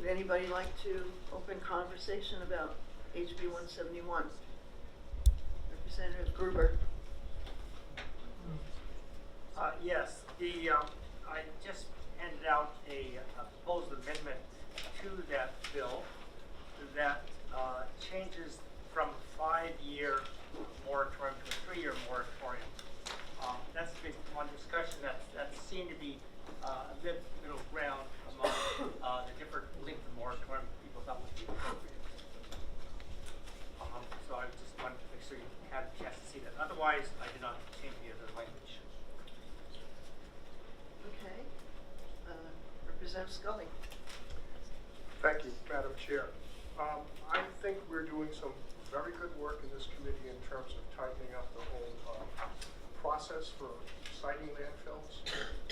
Would anybody like to open conversation about HB 171? Representative Gruber. Yes, I just handed out a proposed amendment to that bill that changes from a 5-year moratorium to a 3-year moratorium. That's based upon discussion that seemed to be a middle ground among the different length of moratorium people thought would be appropriate. So I just wanted to make sure you had a chance to see that. Otherwise, I did not change the other language. Okay. Representative Scully. Thank you, Madam Chair. I think we're doing some very good work in this committee in terms of tightening up the whole process for siting landfills.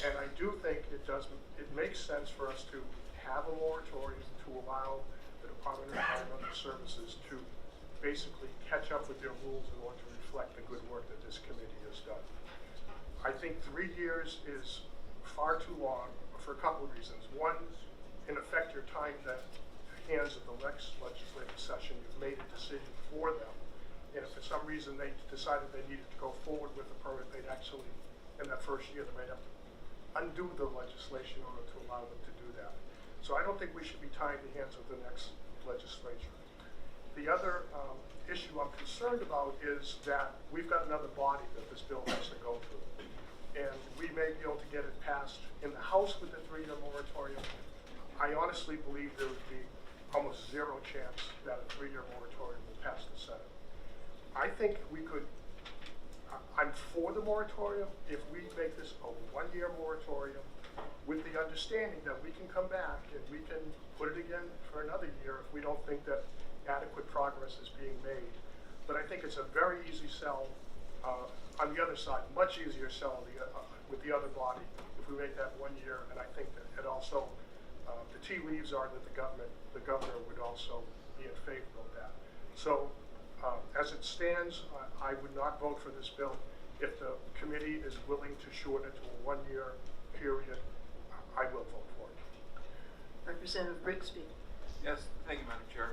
And I do think it makes sense for us to have a moratorium to allow the Department of Environmental Services to basically catch up with their rules in order to reflect the good work that this committee has done. I think 3 years is far too long for a couple of reasons. One, in effect, you're tying the hands of the next legislative session. You've made a decision for them. And if for some reason they decided they needed to go forward with the permit, they'd actually, in that first year, they might have to undo the legislation in order to allow them to do that. So I don't think we should be tying the hands of the next legislature. The other issue I'm concerned about is that we've got another body that this bill has to go through. And we may be able to get it passed in the House with the 3-year moratorium. I honestly believe there would be almost zero chance that a 3-year moratorium will pass the Senate. I think we could, I'm for the moratorium if we make this a 1-year moratorium with the understanding that we can come back and we can put it again for another year if we don't think that adequate progress is being made. But I think it's a very easy sell on the other side, much easier sell with the other body if we make that 1 year. And I think that it also, the tea leaves are that the governor would also be in favor of that. So as it stands, I would not vote for this bill. If the committee is willing to shorten it to a 1-year period, I will vote for it. Representative Brigsby. Yes, thank you, Madam Chair.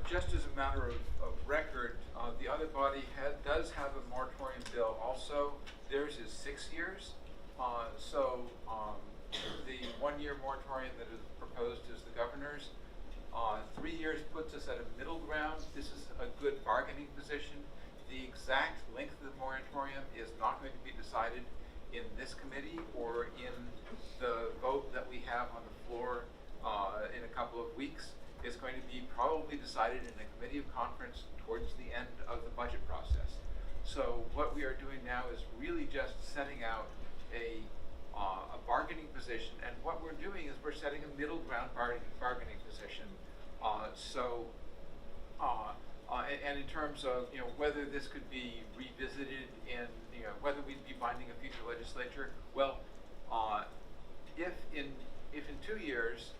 Just as a matter of record, the other body does have a moratorium bill also. Theirs is 6 years. The 1-year moratorium that is proposed is the governor's. 3 years puts us at a middle ground. This is a good bargaining position. The exact length of the moratorium is not going to be decided in this committee or in the vote that we have on the floor in a couple of weeks. It's going to be probably decided in a committee of conference towards the end of the budget process. So what we are doing now is really just setting out a bargaining position, and what we're doing is we're setting a middle ground bargaining position. And in terms of whether this could be revisited in whether we'd be binding a future legislature, well, if in 2 years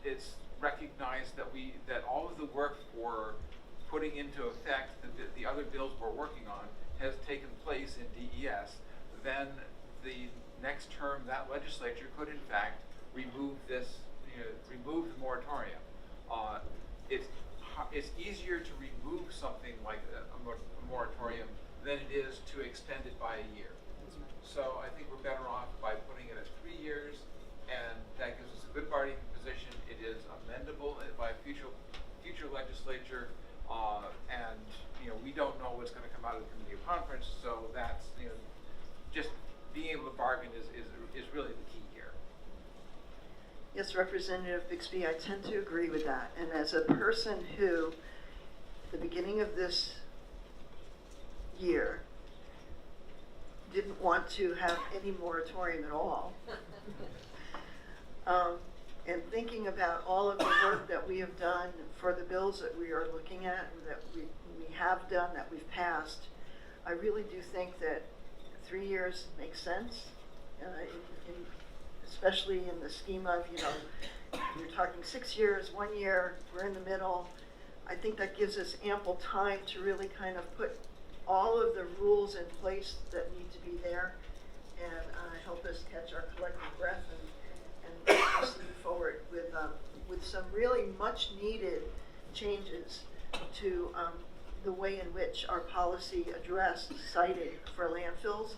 it's recognized that all of the work for putting into effect the other bills we're working on has taken place in DES, then the next term that legislature could in fact remove remove the moratorium. It's easier to remove something like a moratorium than it is to extend it by a year. So I think we're better off by putting it at 3 years, and that gives us a good bargaining position. It is amendable by a future legislature, and we don't know what's going to come out of the committee of conference. So that's just being able to bargain is really the key here. Yes, Representative Bixby, I tend to agree with that. And as a person who, at the beginning of this year, didn't want to have any moratorium at all, and thinking about all of the work that we have done for the bills that we are looking at, that we have done, that we've passed, I really do think that 3 years makes sense, especially in the scheme of, you're talking 6 years, 1 year, we're in the middle. I think that gives us ample time to really kind of put all of the rules in place that need to be there and help us catch our collective breath and us to move forward with some really much needed changes to the way in which our policy addressed siting for landfills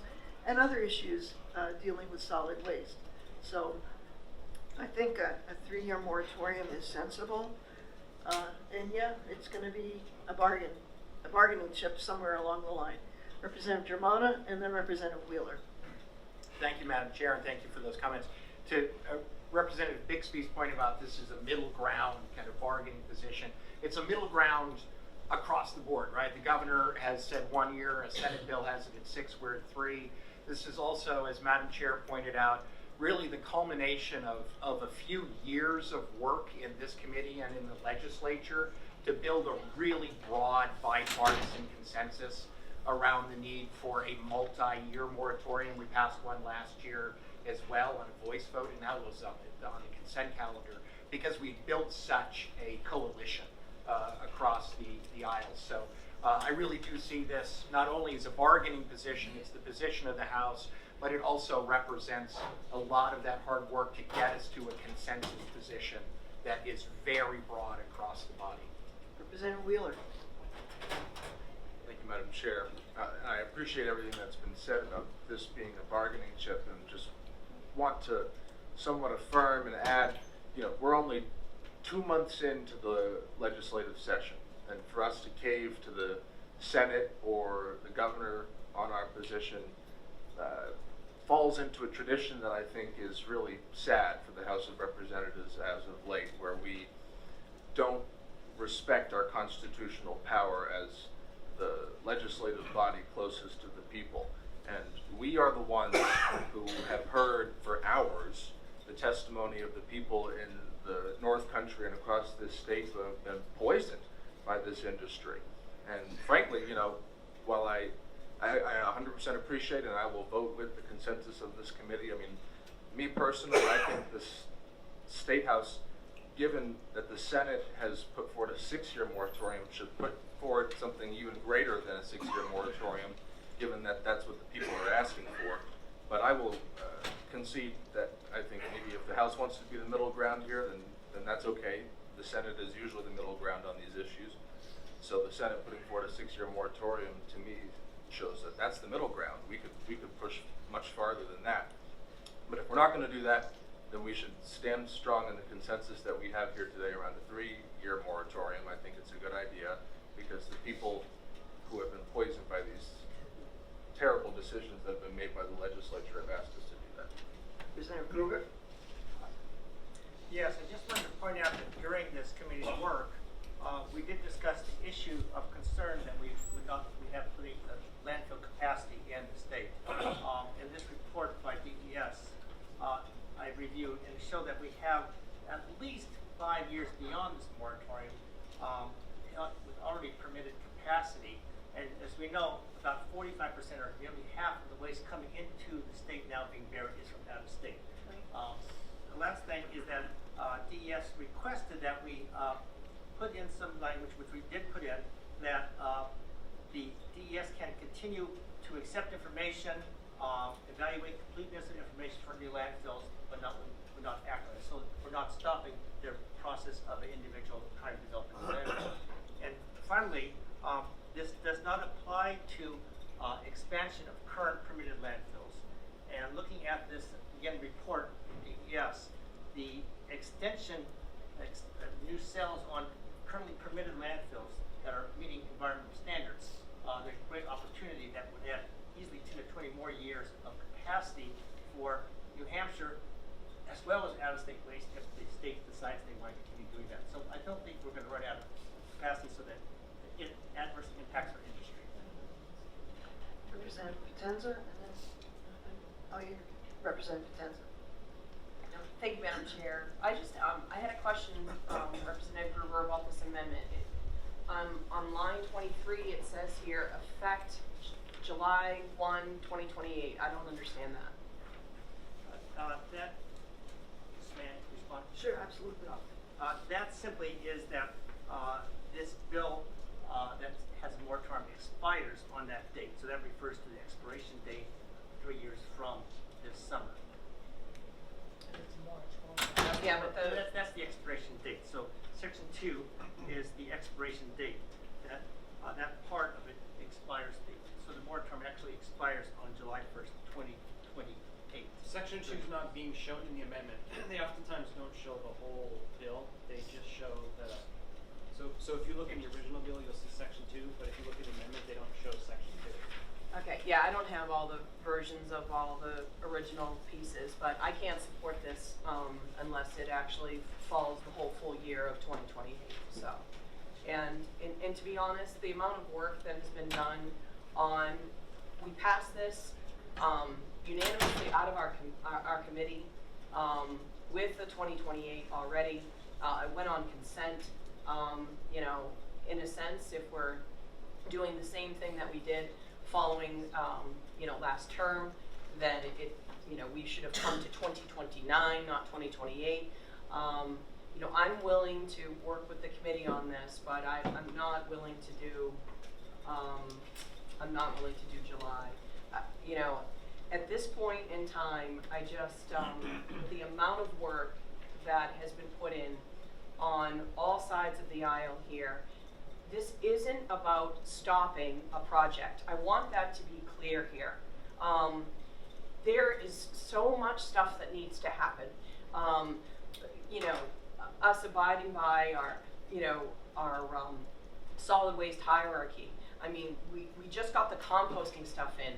and other issues dealing with solid waste. So I think a 3-year moratorium is sensible. And yeah, it's going to be a bargaining chip somewhere along the line. Representative Germana and then Representative Wheeler. Thank you, Madam Chair, and thank you for those comments. To Representative Bixby's point about this is a middle ground kind of bargaining position, it's a middle ground across the board, right? The governor has said 1 year, a Senate bill has it at 6, we're at 3. This is also, as Madam Chair pointed out, really the culmination of a few years of work in this committee and in the legislature to build a really broad bipartisan consensus around the need for a multi-year moratorium. We passed one last year as well on a voice vote, and now it was up on the consent calendar because we built such a coalition across the aisle. So I really do see this not only as a bargaining position, it's the position of the House, but it also represents a lot of that hard work to get us to a consensus position that is very broad across the body. Representative Wheeler. Thank you, Madam Chair. I appreciate everything that's been said about this being a bargaining chip, and just want to somewhat affirm and add, we're only 2 months into the legislative session, and for us to cave to the Senate or the governor on our position falls into a tradition that I think is really sad for the House of Representatives as of late, where we don't respect our constitutional power as the legislative body closest to the people. And we are the ones who have heard for hours the testimony of the people in the North Country and across this state who have been poisoned by this industry. And frankly, while I 100% appreciate and I will vote with the consensus of this committee, I mean, me personally, I think this State House, given that the Senate has put forward a 6-year moratorium, should put forward something even greater than a 6-year moratorium, given that that's what the people are asking for. But I will concede that I think maybe if the House wants to be the middle ground here, then that's okay. The Senate is usually the middle ground on these issues. So the Senate putting forward a 6-year moratorium, to me, shows that that's the middle ground. We could push much farther than that. But if we're not going to do that, then we should stand strong in the consensus that we have here today around a 3-year moratorium. I think it's a good idea because the people who have been poisoned by these terrible decisions that have been made by the legislature have asked us to do that. Representative Kruger. Yes, I just wanted to point out that during this committee's work, we did discuss the issue of concern that we have for the landfill capacity in the state. In this report by DES, I reviewed and showed that we have at least 5 years beyond this moratorium with already permitted capacity. And as we know, about 45% or nearly half of the waste coming into the state now being buried is from out of state. The last thing is that DES requested that we put in some language, which we did put in, that the DES can continue to accept information, evaluate completeness of information for new landfills, but not act on it. So we're not stopping their process of an individual trying to develop a landfill. And finally, this does not apply to expansion of current permitted landfills. And looking at this, again, report, yes, the extension, new cells on currently permitted landfills that are meeting environmental standards, there's a great opportunity that would add easily 10 to 20 more years of capacity for New Hampshire, as well as out-of-state waste if the state decides they want to continue doing that. So I don't think we're going to run out of capacity so that it adversely impacts our industry. Representative Potenza, and then Representative Potenza. Thank you, Madam Chair. I just, I had a question, Representative Gruber, about this amendment. On line 23, it says here, effect July 1, 2028. I don't understand that. May I respond? Sure, absolutely. That simply is that this bill that has a moratorium expires on that date. So that refers to the expiration date 3 years from this summer. It's March. Yeah, but That's the expiration date. So section 2 is the expiration date. That part of it expires, so the moratorium actually expires on July 1st, 2028. Section 2 is not being shown in the amendment. They oftentimes don't show the whole bill. They just show the, so if you look in the original bill, you'll see section 2, but if you look at the amendment, they don't show section 2. Okay, yeah, I don't have all the versions of all the original pieces, but I can't support this unless it actually follows the whole full year of 2028. So, and to be honest, the amount of work that has been done on, we passed this unanimously out of our committee with the 2028 already. It went on consent. You know, in a sense, if we're doing the same thing that we did following, you know, last term, then you know, we should have come to 2029, not 2028. You know, I'm willing to work with the committee on this, but I'm not willing to do, July. You know, at this point in time, I just, the amount of work that has been put in on all sides of the aisle here, this isn't about stopping a project. I want that to be clear here. There is so much stuff that needs to happen. You know, us abiding by our, you know, our solid waste hierarchy. I mean, we just got the composting stuff in.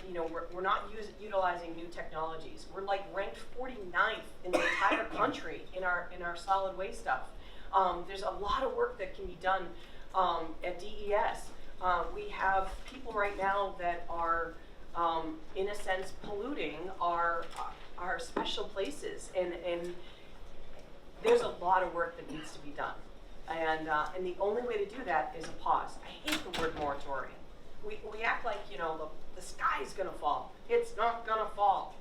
You know, we're not utilizing new technologies. We're like ranked 49th in the entire country in our solid waste stuff. There's a lot of work that can be done at DES. We have people right now that are, in a sense, polluting our special places, and there's a lot of work that needs to be done. And the only way to do that is a pause. I hate the word moratorium. We act like, you know, the sky's gonna fall. It's not gonna fall.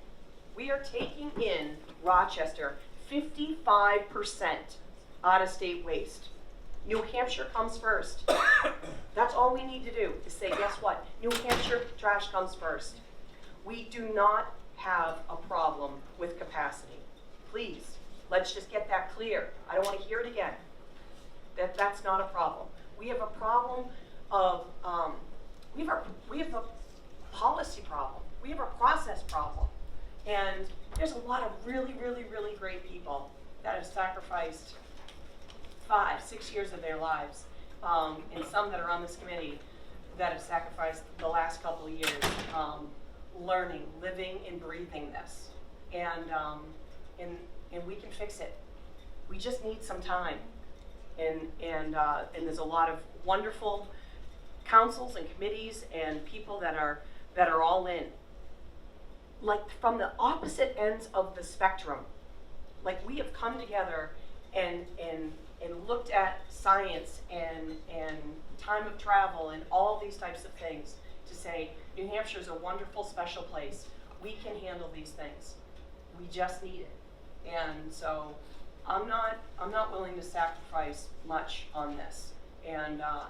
We are taking in Rochester 55% out-of-state waste. New Hampshire comes first. That's all we need to do is say, guess what? New Hampshire trash comes first. We do not have a problem with capacity. Please, let's just get that clear. I don't want to hear it again. That's not a problem. We have a problem of, we have a policy problem. We have a process problem. And there's a lot of really, really, really great people that have sacrificed 5-6 years of their lives, and some that are on this committee that have sacrificed the last couple of years learning, living, and breathing this. And we can fix it. We just need some time. And there's a lot of wonderful councils and committees and people that are all in. Like from the opposite ends of the spectrum, like we have come together and looked at science and time of travel and all these types of things to say New Hampshire is a wonderful special place. We can handle these things. We just need it. And so I'm not willing to sacrifice much on this. And I,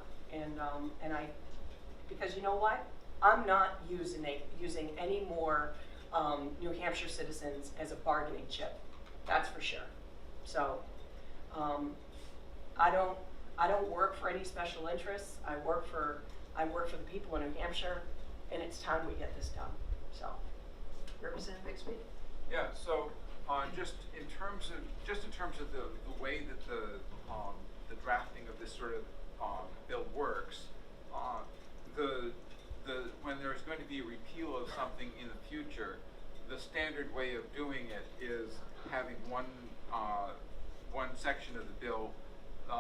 because you know what? I'm not using any more New Hampshire citizens as a bargaining chip. That's for sure. So I don't work for any special interests. I work for the people in New Hampshire, and it's time we get this done. So, Representative Bixby? Yeah, so just in terms of the way that the drafting of this sort of bill works, when there's going to be a repeal of something in the future, the standard way of doing it is having one section of the bill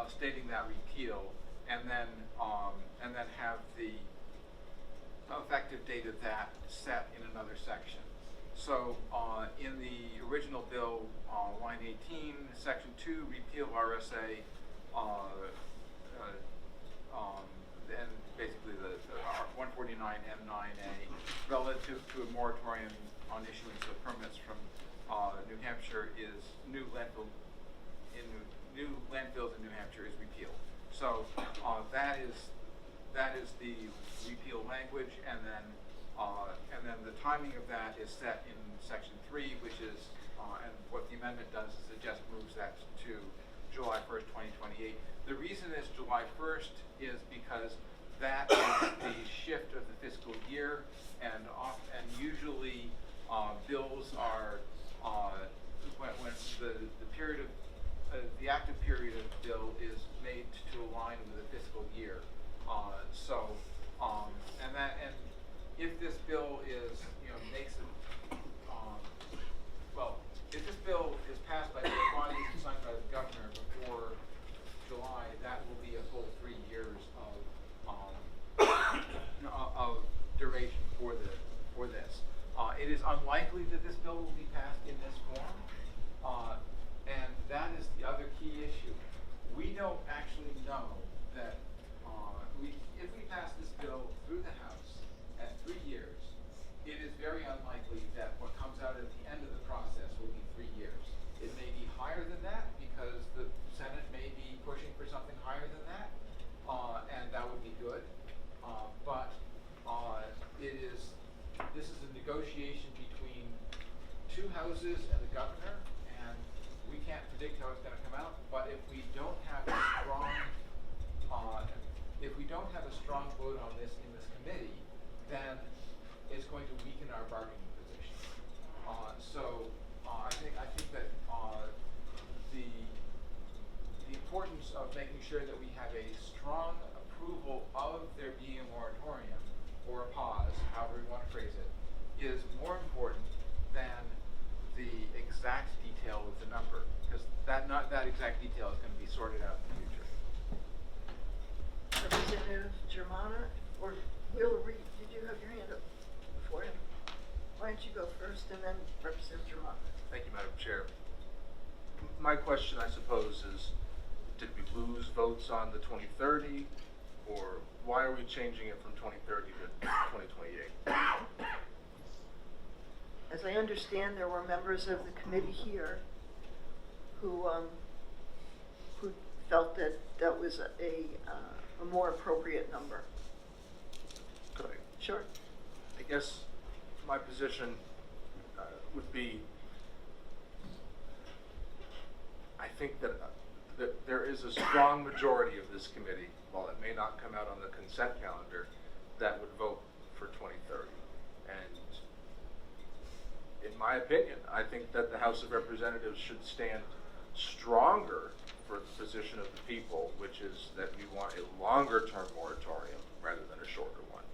stating that repeal, and then have the effective date of that set in another section. So in the original bill, line 18, section 2, repeal RSA, and basically the 149 M9A relative to a moratorium on issuance of permits from New Hampshire is new landfills in New Hampshire is repealed. So that is the repeal language, and then the timing of that is set in section 3, which is and what the amendment amendment does is it just moves that to July 1st, 2028. The reason it's July 1st is because that is the shift of the fiscal year, and usually bills are when the period of the active period of bill is made to align with the fiscal year. And if this bill is if this bill is passed by both bodies and signed by the governor before July, that will be a full 3 years of duration for this. It is unlikely that this bill will be passed in this form, and that is the other key issue. We don't actually know that if we pass this bill through the House at 3 years, it is very unlikely that what comes out at the end of the process will be 3 years. It may be higher than that because the Senate may be pushing for something higher than that, and that would be good. But this is a negotiation between two houses and the governor, and we can't predict how it's going to come out. But if we don't have a strong vote on this in this committee, then it's going to weaken our bargaining position. I think that the importance of making sure that we have a strong approval of there being a moratorium or a pause, however you want to phrase it, is more important than the exact detail with the number, because that exact detail is going to be sorted out in the future. Representative Germana, or Will Reed, did you have your hand up before him? Why don't you go first, and then Representative Germana? Thank you, Madam Chair. My question, I suppose, is did we lose votes on the 2030, or why are we changing it from 2030 to 2028? As I understand, there were members of the committee here who felt that that was a more appropriate number. Could I? Sure. I guess my position would be, I think that there is a strong majority of this committee, while it may not come out on the consent calendar, that would vote for 2030. And in my opinion, I think that the House of Representatives should stand stronger for the position of the people, which is that we want a longer term moratorium rather than a shorter one,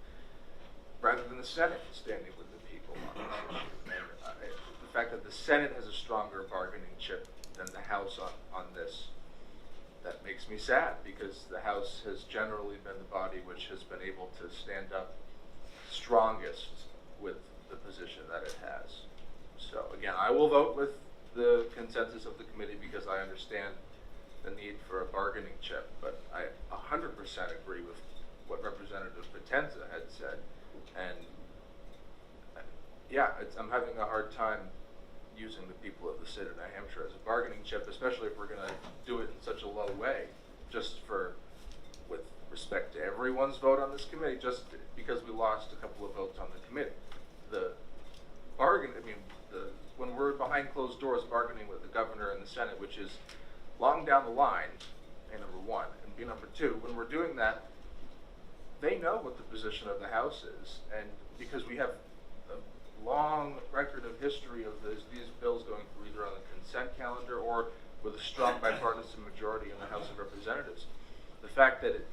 rather than the Senate standing with the people on this issue. And the fact that the Senate has a stronger bargaining chip than the House on this, that makes me sad, because the House has generally been the body which has been able to stand up strongest with the position that it has. So again, I will vote with the consensus of the committee because I understand the need for a bargaining chip, but I 100% agree with what Representative Potenza had said. And yeah, I'm having a hard time using the people of the state of New Hampshire as a bargaining chip, especially if we're going to do it in such a low way, just with respect to everyone's vote on this committee, just because we lost a couple of votes on the committee. When we're behind closed doors bargaining with the governor and the Senate, which is long down the line, A, number one, and B, number two, when we're doing that, they know what the position of the House is, and because we have a long record of history of these bills going through either on the consent calendar or with a strong bipartisan majority in the House of Representatives. The fact that it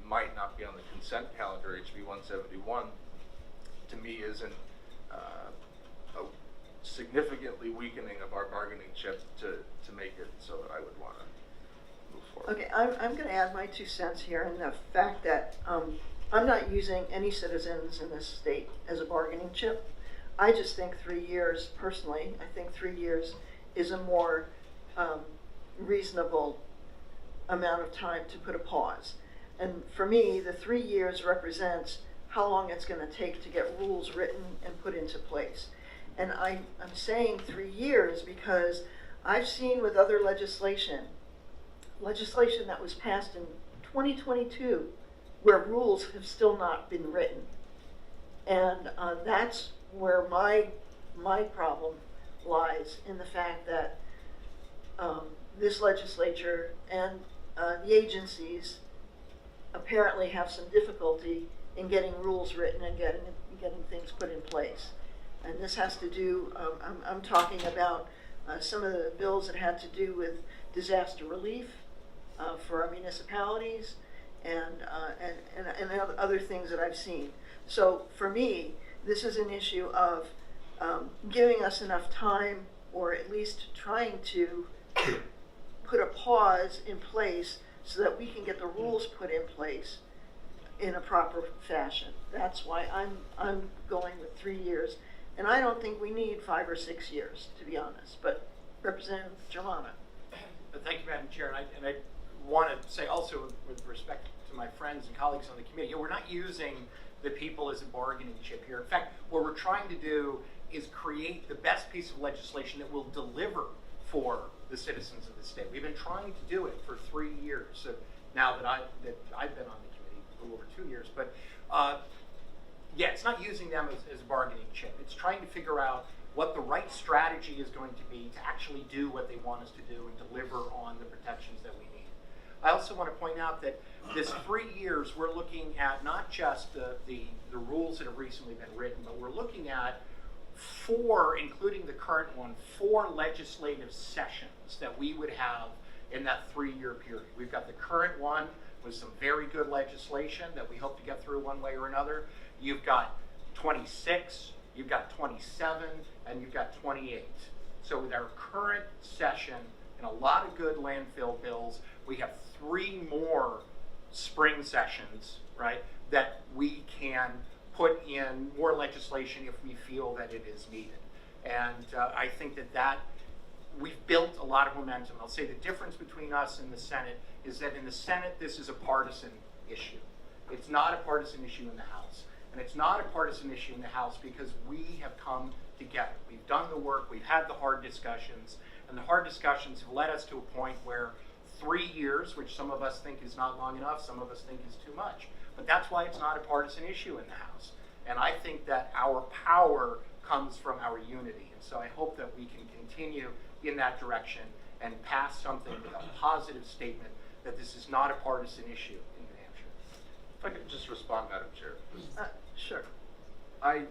might not be on the consent calendar, HB171, to me isn't a significantly weakening of our bargaining chip to make it so that I would want to move forward. Okay, I'm going to add my 2 cents here in the fact that I'm not using any citizens in this state as a bargaining chip. I just think 3 years, personally, I think 3 years is a more reasonable amount of time to put a pause. And for me, the 3 years represents how long it's going to take to get rules written and put into place. And I'm saying 3 years because I've seen with other legislation that was passed in 2022 where rules have still not been written. And that's where my problem lies, in the fact that this legislature and the agencies apparently have some difficulty in getting rules written and getting things put in place. And this has to do, I'm talking about some of the bills that had to do with disaster relief for our municipalities and other things that I've seen. So for me, this is an issue of giving us enough time, or at least trying to put a pause in place so that we can get the rules put in place in a proper fashion. That's why I'm going with 3 years, and I don't think we need 5 or 6 years, to be honest. But Representative Germana. Thank you, Madam Chair, and I want to say also, with respect to my friends and colleagues on the committee, we're not using the people as a bargaining chip here. In fact, what we're trying to do is create the best piece of legislation that will deliver for the citizens of the state. We've been trying to do it for 3 years. So now that I've been on the committee for over 2 years, but yeah, it's not using them as a bargaining chip. It's trying to figure out what the right strategy is going to be to actually do what they want us to do and deliver on the protections that we need. I also want to point out that this 3 years, we're looking at not just the rules that have recently been written, but we're looking at 4, including the current one, 4 legislative sessions that we would have in that 3-year period. We've got the current one with some very good legislation that we hope to get through one way or another. You've got 26, you've got 27, and you've got 28. So with our current session and a lot of good landfill bills, we have 3 more spring sessions, right, that we can put in more legislation if we feel that it is needed. And I think that we've built a lot of momentum. I'll say the difference between us and the Senate is that in the Senate, this is a partisan issue. It's not a partisan issue in the House. And it's not a partisan issue in the House because we have come together. We've done the work, we've had the hard discussions, and the hard discussions have led us to a point where 3 years, which some of us think is not long enough, some of us think is too much. But that's why it's not a partisan issue in the House. And I think that our power comes from our unity. And so I hope that we can continue in that direction and pass something with a positive statement that this is not a partisan issue in New Hampshire. If I could just respond, Madam Chair. Sure. I,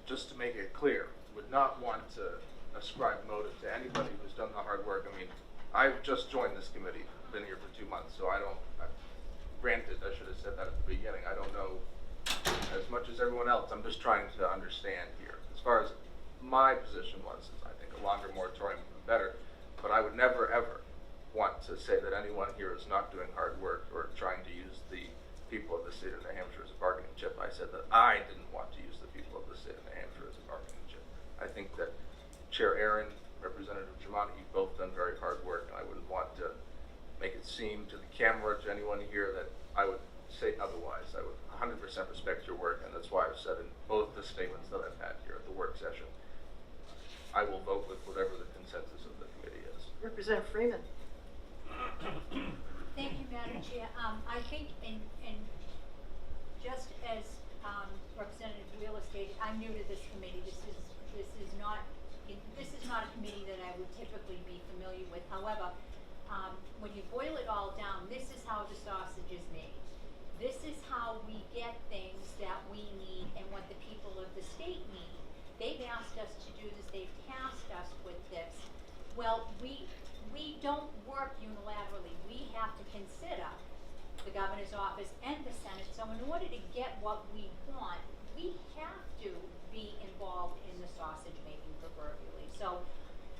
just to make it clear, would not want to ascribe motive to anybody who's done the hard work. I mean, I've just joined this committee, been here for 2 months, so granted, I should have said that at the beginning. I don't know as much as everyone else. I'm just trying to understand here. As far as my position was, I think a longer moratorium would be better, but I would never, ever want to say that anyone here is not doing hard work or trying to use the people of the state of New Hampshire as a bargaining chip. I said that I didn't want to use the people of the state of New Hampshire as a bargaining chip. I think that Chair Aaron, Representative Germana, you've both done very hard work, and I wouldn't want to make it seem to the camera, to anyone here, that I would say otherwise. I would 100% respect your work, and that's why I've said in both the statements that I've had here at the work session, I will vote with whatever the consensus of the committee is. Representative Freeman. Thank you, Madam Chair. I think in just as Representative Wheeler stated, I'm new to this committee. This is not a committee that I would typically be familiar with. However, when you boil it all down, this is how the sausage is made. This is how we get things that we need and what the people of the state need. They've asked us to do this. They've tasked us with this. Well, we don't work unilaterally. We have to consider the governor's office and the Senate. So in order to get what we want, we have to be involved in the sausage making proverbially. So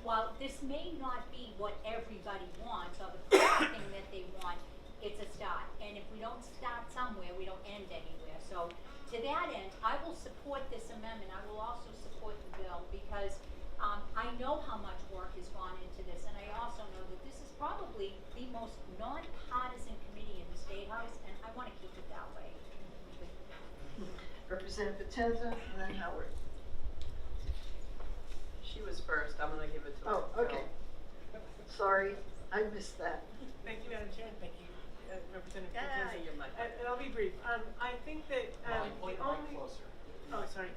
while this may not be what everybody wants or the first thing that they want, it's a start. And if we don't start somewhere, we don't end anywhere. So to that end, I will support this amendment. I will also support the bill because I know how much work has gone into this, and I also know that this is probably the most nonpartisan committee in the State House, and I want to keep it that way. Representative Potenza, and then Howard. She was first. I'm going to give it to her. Oh, okay. Sorry, I missed that. Thank you, Madam Chair. Thank you, Representative Yeah, Potenza. you're my And I'll be brief. I think that the only. Oh, sorry.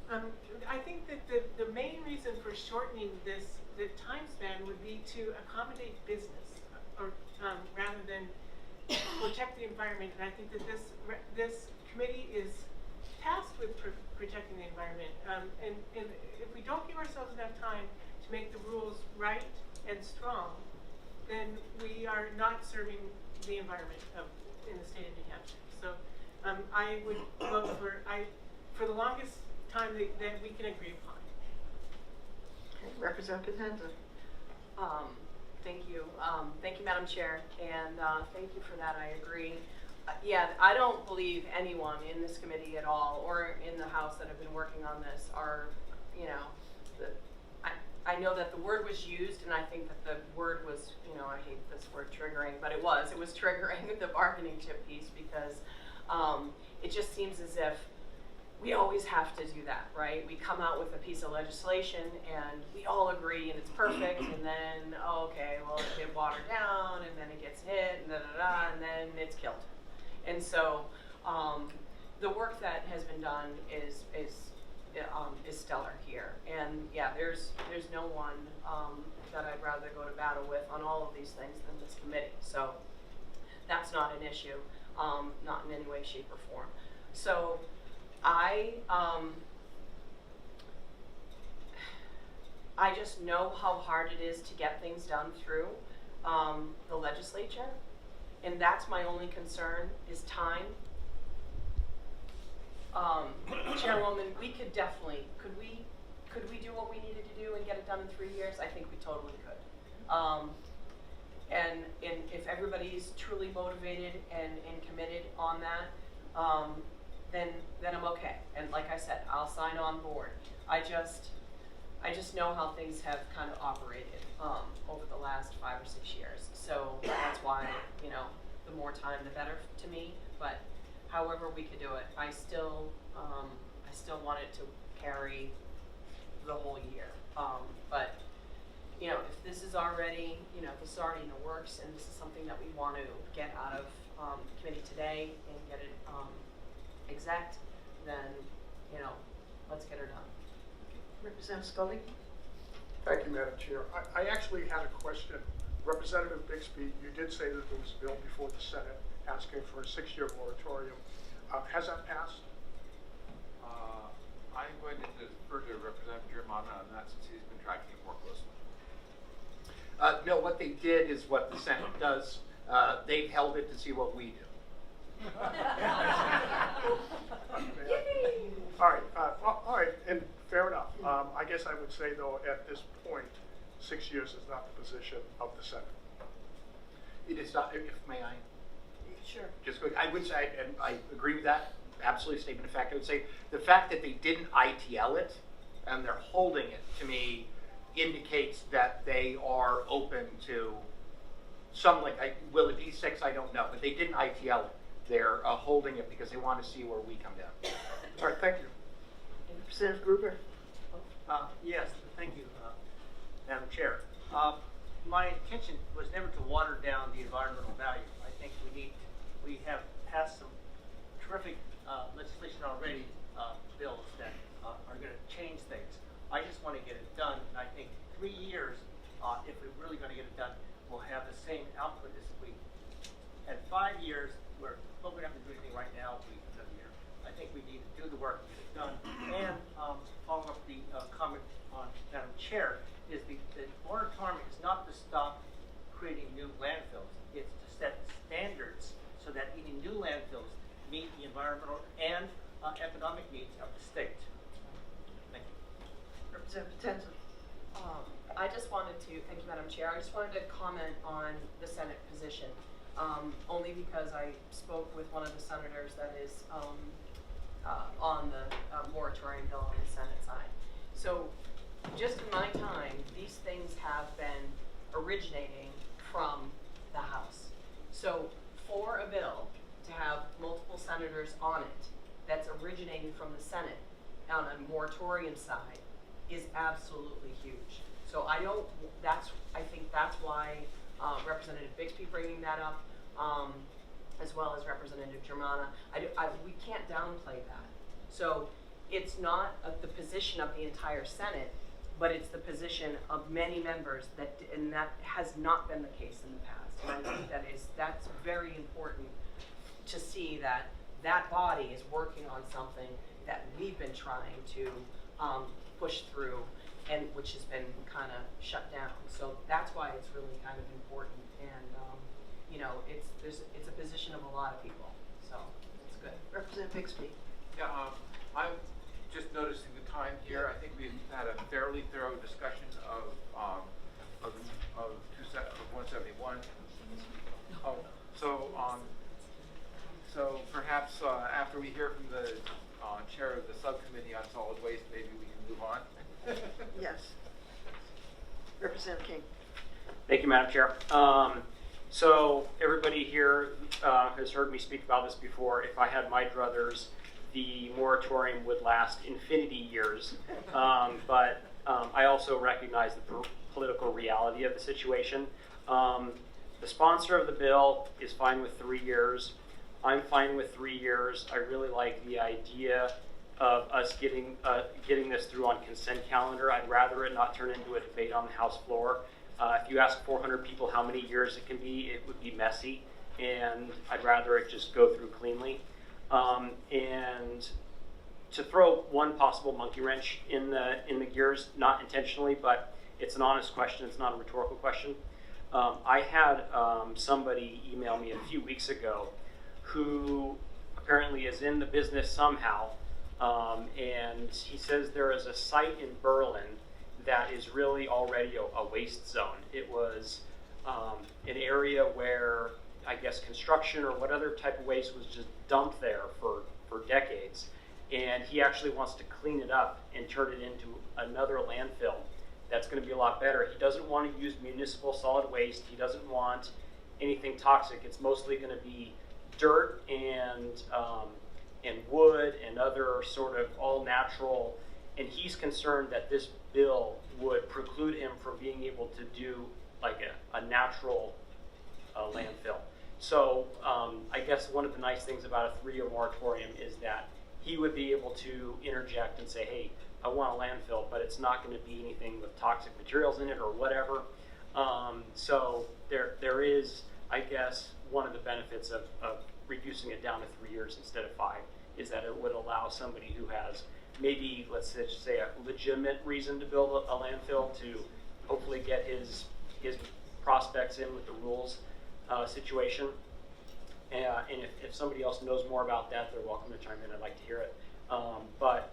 I think that the main reason for shortening the time span would be be to accommodate business, or rather than protect the environment. And I think that this committee is tasked with protecting the environment. And if we don't give ourselves enough time to make the rules right and strong, then we are not serving the environment in the state of New Hampshire. So I would vote for the longest time that we can agree upon. Okay, Representative Henson. Thank you. Thank you, Madam Chair, and thank you for that. I agree. Yeah, I don't believe anyone in this committee at all, or in the House that have been working on this are, you know, I know that the word was used, and I think that the word was, you know, I hate this word triggering, but it was triggering the bargaining chip piece, because it just seems as if we always have to do that, right? We come out with a piece of legislation and we all agree and it's perfect, and then, oh, okay, well, it get watered down, and then it gets hit, and da-da-da, and then it's killed. And so the work that has been done is stellar here. And yeah, there's no one that I'd rather go to battle with on all of these things than this committee. So that's not an issue, not in any way, shape, or form. So I just know how hard it is to get things done through the legislature, and that's my only concern, is time. Chairwoman, we could definitely, could we do what we needed to do and get it done in 3 years? I think we totally could. And if everybody's truly motivated and committed on that, then I'm okay. And like I said, I'll sign on board. I just know how things have kind of operated over the last 5 or 6 years. So that's why, you know, the more time, the better to me. But however we could do it, I still want it to carry the whole year. But you know, if this is already, you know, if this is already in the works, and this is something that we want to get out of committee today and get it exec, then, you know, let's get her done. Representative Scully. Thank you, Madam Chair. I actually had a question. Representative Bixby, you did say that there was a bill before the Senate asking for a 6-year moratorium. Has that passed? I'm going to defer to Representative Germana on that, since he's been tracking it more closely. No, what they did is what the Senate does. They've held it to see what we do. All right, and fair enough. I guess I would say, though, at this point, 6 years is not the position of the Senate. It is not, if may I? Sure. Just quick, I would say, and I agree with that, absolutely statement of fact. I would say the fact that they didn't ITL it and they're holding it, to me, indicates that they are open to some, like, will it be 6? I don't know, but they didn't ITL it. They're holding it because they want to see where we come down. All right, thank you. Representative Gruber. Yes, thank you, Madam Chair. My intention was never to water down the environmental value. I think we have passed some terrific legislation already, bills that are going to change things. I just want to get it done, and I think 3 years, if we're really going to get it done, we'll have the same output as if we had 5 years. We're not going to have to do anything right now. We have a year. I think we need to do the work, get it done. And following up the comment on Madam Chair, is the moratorium is not to stop creating new landfills. It's to set standards so that any new landfills meet the environmental and economic needs of the state. Thank you. Representative Tenson. I just wanted to, thank you, Madam Chair, I just wanted to comment on the Senate position, only because I spoke with one of the senators that is on the moratorium bill on the Senate side. So just in my time, these things have been originating from the House. So for a bill to have multiple senators on it that's originating from the Senate on a moratorium side is absolutely huge. So I think that's why Representative Bixby bringing that up, as well as Representative Germana, we can't downplay that. So it's not the position of the entire Senate, but it's the position of many members and that has not been the case in the past. And I think that's very important to see that that body is working on something that we've been trying to push through, and which has been kind of shut down. So that's why it's really kind of important, and you know, it's a position of a lot of people. So it's good. Representative Bixby. Yeah, I'm just noticing the time here. I think we've had a fairly thorough discussion of 171. Oh, so perhaps after we hear from the chair of the subcommittee on solid waste, maybe we can move on. Yes. Representative King. Thank you, Madam Chair. So everybody here has heard me speak about this before. If I had my druthers, the moratorium would last infinity years. But I also recognize the political reality of the situation. The sponsor of the bill is fine with 3 years. I'm fine with 3 years. I really like the idea of us getting this through on consent calendar. I'd rather it not turn into a debate on the House floor. If you ask 400 people how many years it can be, it would be messy, and I'd rather it just go through cleanly. And to throw one possible monkey wrench in the gears, not intentionally, but it's an honest question. It's not a rhetorical question. I had somebody email me a few weeks ago who apparently is in the business somehow, and he says there is a site in Berlin that is really already a waste zone. It was an area where I guess construction or what other type of waste was just dumped there for decades, and he actually wants to clean it up and turn it into another landfill that's going to be a lot better. He doesn't want to use municipal solid waste. He doesn't want anything toxic. It's mostly going to be dirt and wood and other sort of all natural, and he's concerned that this bill would preclude him from being able to do like a natural landfill. So I guess one of the nice things about a 3-year moratorium is that he would be able to interject and say, hey, I want a landfill, but it's not going to be anything with toxic materials in it or whatever. So there is, I guess, one of the benefits of reducing it down to 3 years instead of 5 is that it would allow somebody who has maybe, let's just say, a legitimate reason to build a landfill to hopefully get his prospects in with the rules situation. And if somebody else knows more about that, they're welcome to chime in. I'd like to hear it. But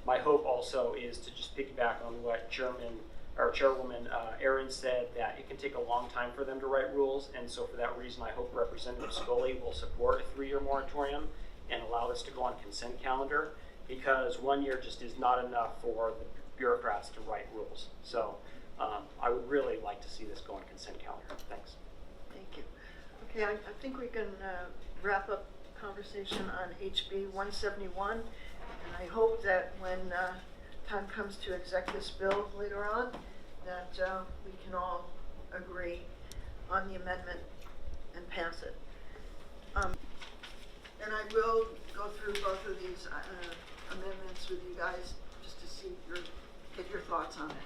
my hope also is to just piggyback on what Chairwoman Aaron said, that it can take a long time for them to write rules, and so for that reason I hope Representative Scully will support a 3-year moratorium and allow this to go on consent calendar, because 1 year just is not enough for the bureaucrats to write rules. So I would really like to see this go on consent calendar. Thanks. Thank you. Okay, I think we can wrap up conversation on HB171, and I hope that when time comes to exec this bill later on, that we can all agree on the amendment and pass it. And I will go through both of these amendments with you guys just to see get your thoughts on it.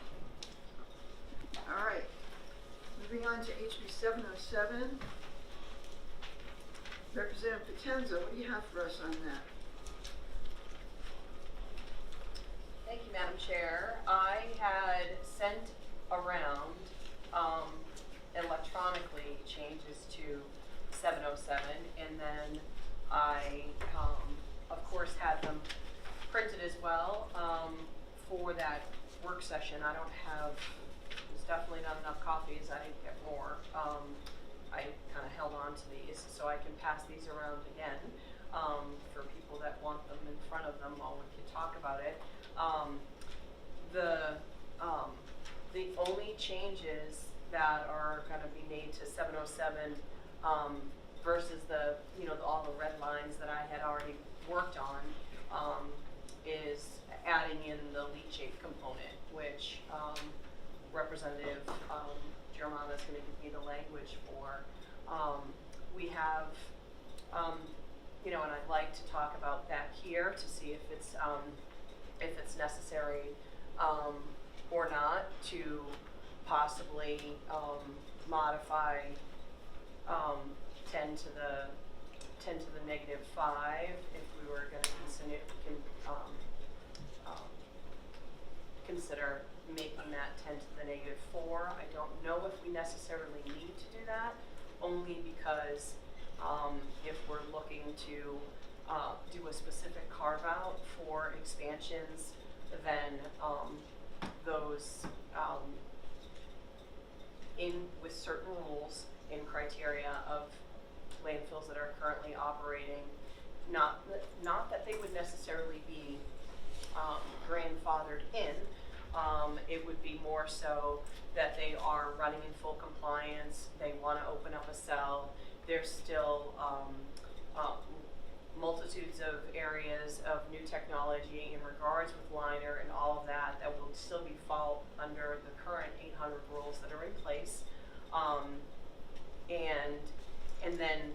All right, moving on to HB707. Representative Potenza, what do you have for us on that? Thank you, Madam Chair. I had sent around electronically changes to 707, and then I, of course, had them printed as well for that work session. I don't have, there's definitely not enough copies. I didn't get more. I kind of held on to these so I can pass these around again for people that want them in front of them while we can talk about it. The only changes that are going to be made to 707 versus all the red lines that I had already worked on is adding in the leachate component, which Representative Germana is going to give me the language for. We have, and I'd like to talk about that here to see if it's necessary. or not to possibly modify 10 to the -5 if we were going to consider making that 10 to the -4. I don't know if we necessarily need to do that, only because if we're looking to do a specific carve out for expansions, then those with certain rules and criteria of landfills that are currently operating, not that they would necessarily be grandfathered in. It would be more so that they are running in full compliance, they want to open up a cell, there's still multitudes of areas of new technology in regards with liner and all of that that will still be fall under the current 800 rules that are in place. And then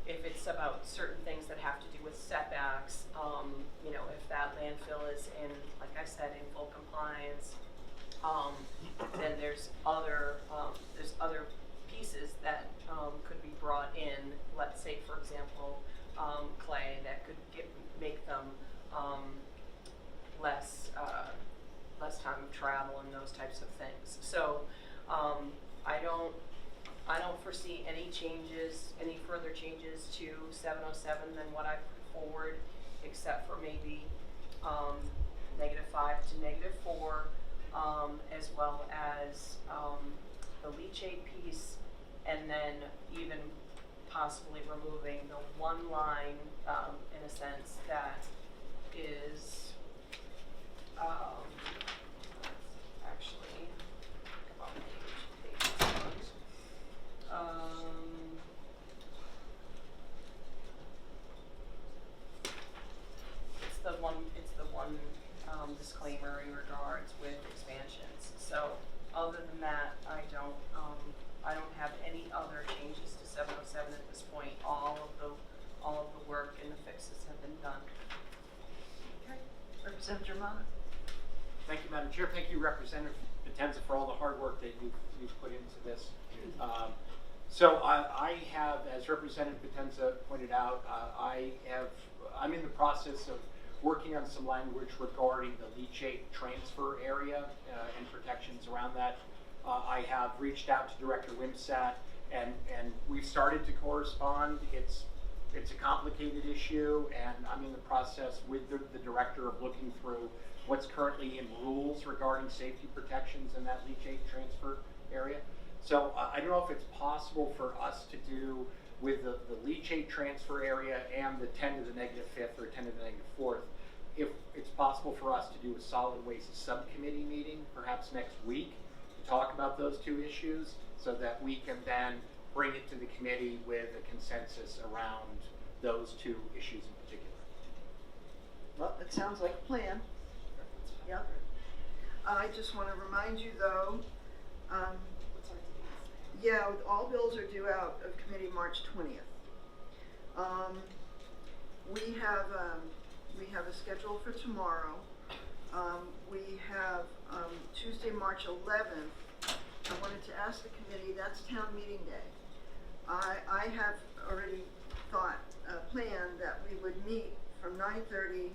if it's about certain things that have to do with setbacks, you know, if that landfill is in, like I said, in full compliance, then there's other pieces that could be brought in. Let's say, for example, clay that could make them less time of travel and those types of things. So I don't foresee any further changes to 707 than what I put forward, except for maybe -5 to -4, as well as the leachate piece, and then even possibly removing the one line, in a sense, that is actually about it's the one disclaimer in regards with expansions. So other than that, I don't have any other changes to 707 at this point. All of the work and the fixes have been done. Okay. Representative Germano. Thank you, Madam Chair. Thank you, Representative Potenza, for all the hard work that you've put into this. So I have, as Representative Potenza pointed out, I'm in the process of working on some language regarding the leachate transfer area and protections around that. I have reached out to Director Wimsatt, and we've started to correspond. It's a complicated issue, and I'm in the process with the director of looking through what's currently in rules regarding safety protections in that leachate transfer area. So I don't know if it's possible for us to do with the leachate transfer area and the 10 to the -5th or 10 to the -4th, if it's possible for us to do a solid waste subcommittee meeting perhaps next week to talk about those two issues, so that we can then bring it to the committee with a consensus around those two issues in particular. Well, it sounds like a plan. Yep. I just want to remind you, though, yeah, all bills are due out of committee March 20th. We have a schedule for tomorrow. We have Tuesday, March 11th. I wanted to ask the committee, that's town meeting day. I have already planned that we would meet from 9:30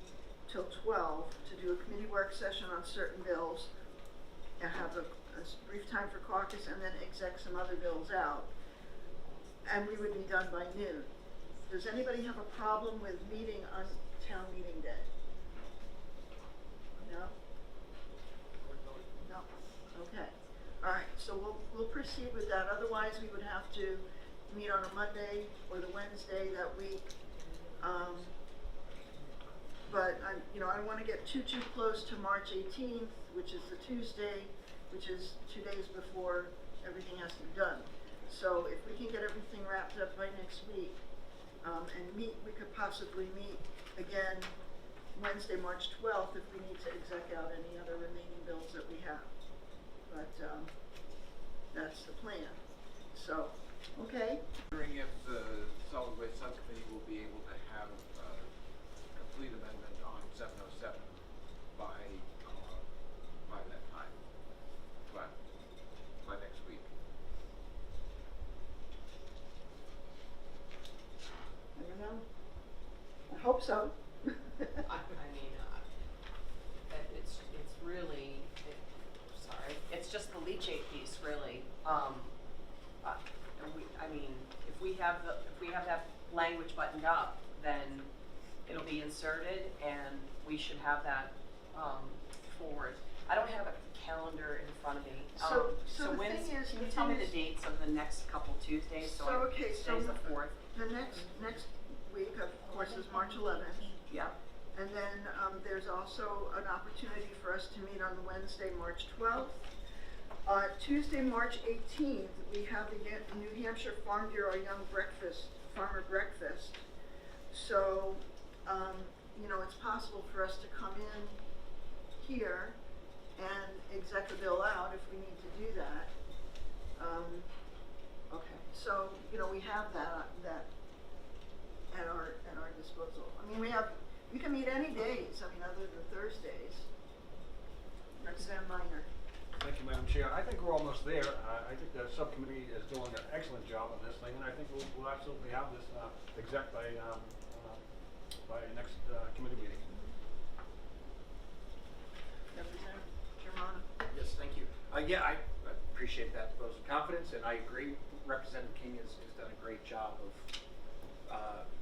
till 12 to do a committee work session on certain bills and have a brief time for caucus and then exec some other bills out. And we would be done by noon. Does anybody have a problem with meeting on town meeting day? No? No? Okay. All right, so we'll proceed with that. Otherwise, we would have to meet on a Monday or the Wednesday that week. But I don't want to get too close to March 18th, which is the Tuesday, which is 2 days before everything has to be done. So if we can get everything wrapped up by next week, and we could possibly meet again Wednesday, March 12th, if we need to exec out any other remaining bills that we have. But that's the plan. So, okay. Wondering if the solid waste subcommittee will be able to have a complete amendment on 707 by that time. so. I mean, it's really, sorry, it's just the leachate piece, really. I mean, if we have that language buttoned up, then it'll be inserted, and we should have that forward. I don't have a calendar in front of me. So the when's, thing is, can you the tell me thing the is- dates of the next couple Tuesdays? So, okay, so Today's the 4th. the next week, of course, is March 11th. Yeah. And then there's also an opportunity for us to meet on Wednesday, March 12th. Tuesday, March 18th, we have the New Hampshire Farm Bureau Farmer Breakfast. So, you know, it's possible for us to come in here and exec the bill out if we need to do that. Okay, so, you know, we have that at our disposal. I mean, we can meet any days, I mean, other than Thursdays. Representative Minor. Thank you, Madam Chair. I think we're almost there. I think the subcommittee is doing an excellent job on this thing, and I think we'll absolutely have this exec by next committee meeting. Representative Germano. Yes, thank you. Yeah, I appreciate that vote of confidence, and I agree. Representative King has done a great job of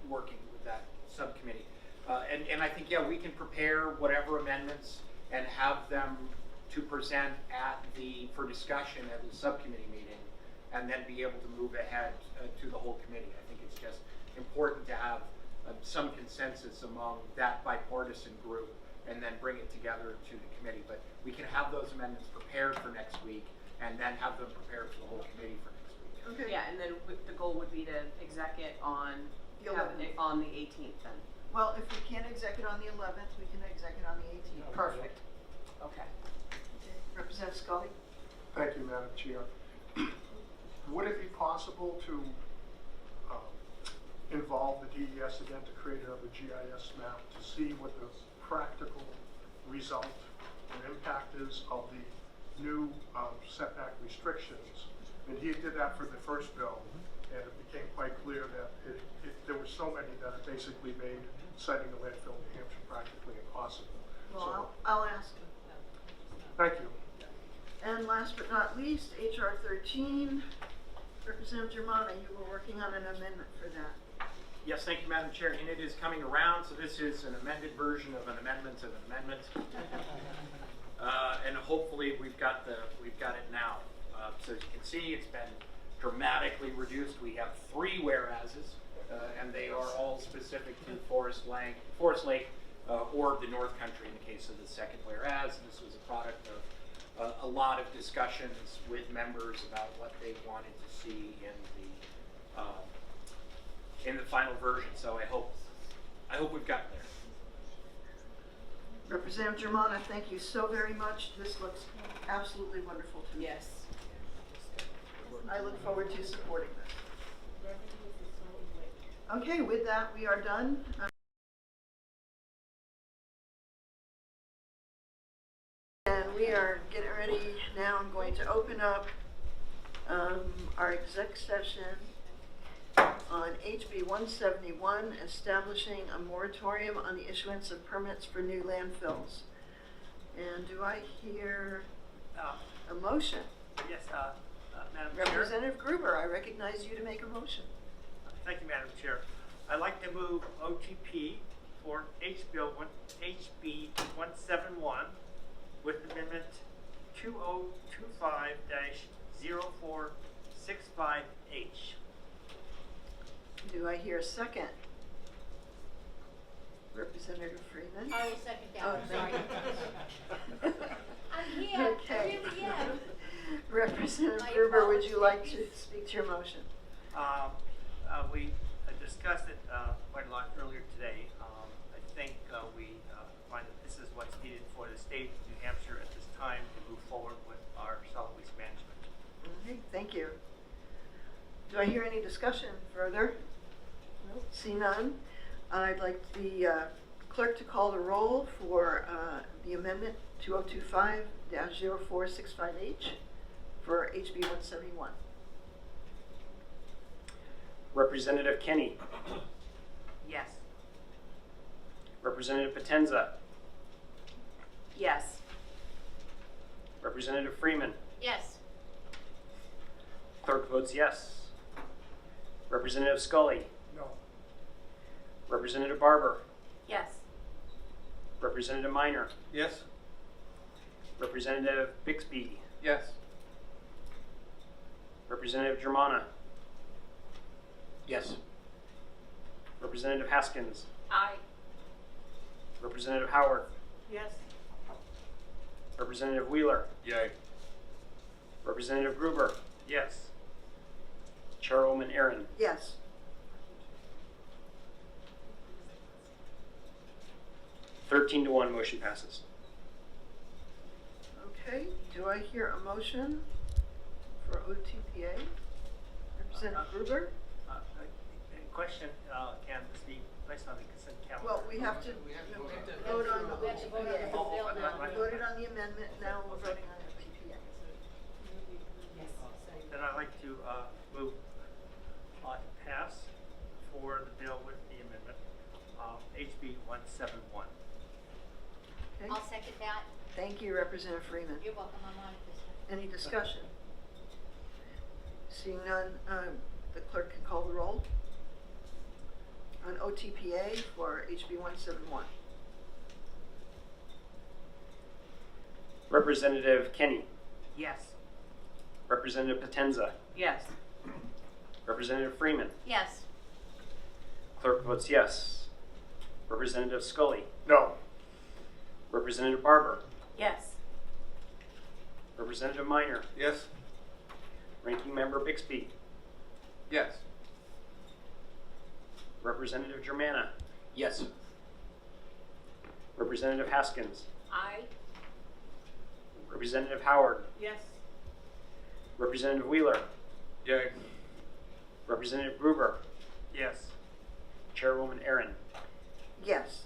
working with that subcommittee. And I think, yeah, we can prepare whatever amendments and have them to present for discussion at the subcommittee meeting, and then be able to move ahead to the whole committee. I think it's just important to have some consensus among that bipartisan group, and then bring it together to the committee. But we can have those amendments prepared for next week, and then have them prepared for the whole committee for next week. Okay. Yeah, and then the goal would be to exec it on The have 11th. it on the 18th then. Well, if we can't exec it on the 11th, we can exec it on the 18th. Perfect. Okay. Representative Scully. Thank you, Madam Chair. Would it be possible to involve the DES again to create another GIS map to see what the practical result and impact is of the new setback restrictions? And he did that for the first bill, and it became quite clear that there were so many that it basically made citing the landfill in New Hampshire practically impossible. Well, I'll ask him. Thank you. And last but not least, HR13. Representative Germano, you were working on an amendment for that. Yes, thank you, Madam Chair. And it is coming around, so this is an amended version of an amendment of an amendment. And hopefully we've got it now. So as you can see, it's been dramatically reduced. We have 3 whereases, and they are all specific to Forest Lake, or the North Country in the case of the second whereas. And this was a product of a lot of discussions with members about what they wanted to see in the final version. So I hope we've gotten there. Representative Germano, thank you so very much. This looks absolutely wonderful to me. Yes. I look forward to supporting this. Okay, with that, we are done. And we are getting ready now. I'm going to open up our exec session on HB171, establishing a moratorium on the issuance of permits for new landfills. And do I hear a motion? Yes, Madam Chair. Representative Gruber, I recognize you to make a motion. Thank you, Madam Chair. I'd like to move OTP for HB171 with amendment 2025-0465H. Do I hear a second? Representative Freeman? I will second that. Oh, Sorry. thank you. I'm here. Okay. I really am. Representative My Gruber, would you like to apologies. speak to your motion? We discussed it quite a lot earlier today. I think we find that this is what's needed for the state of New Hampshire at this time to move forward with our solid waste management. Okay, thank you. Do I hear any discussion further? No, see none. I'd like the clerk to call the roll for the amendment 2025-0465H for HB171. Representative Kenny, Yes. Representative Potenza. Yes. Representative Freeman. Yes. Clerk votes yes. Representative Scully. No. Representative Barber. Yes. Representative Minor. Yes. Representative Bixby. Yes. Representative Germana. Yes. Representative Haskins. Aye. Representative Howard. Yes. Representative Wheeler. Yay. Representative Gruber. Yes. Chairwoman Aaron. Yes. (13 to 1) motion passes. Okay, do I hear a motion for OTPA? Representative Gruber? Question, can this be placed on the consent calendar? Well, we have to vote on the We have to vote on the OTPA. bill now. We voted on the amendment, now we're voting on OTPA. Then I'd like to move to pass for the bill with the amendment, HB171. Okay, I'll second that. thank you, Representative Freeman. You're welcome, I'm on it this time. Any discussion? Seeing none, the clerk can call the roll on OTPA for HB171. Representative Kenny. Yes. Representative Potenza. Yes. Representative Freeman. Yes. Clerk votes yes. Representative Scully. No. Representative Barber. Yes. Representative Minor. Yes. Ranking Member Bixby. Yes. Representative Germana. Yes. Representative Haskins. Aye. Representative Howard. Yes. Representative Wheeler. Yay. Representative Gruber. Yes. Chairwoman Aaron. Yes.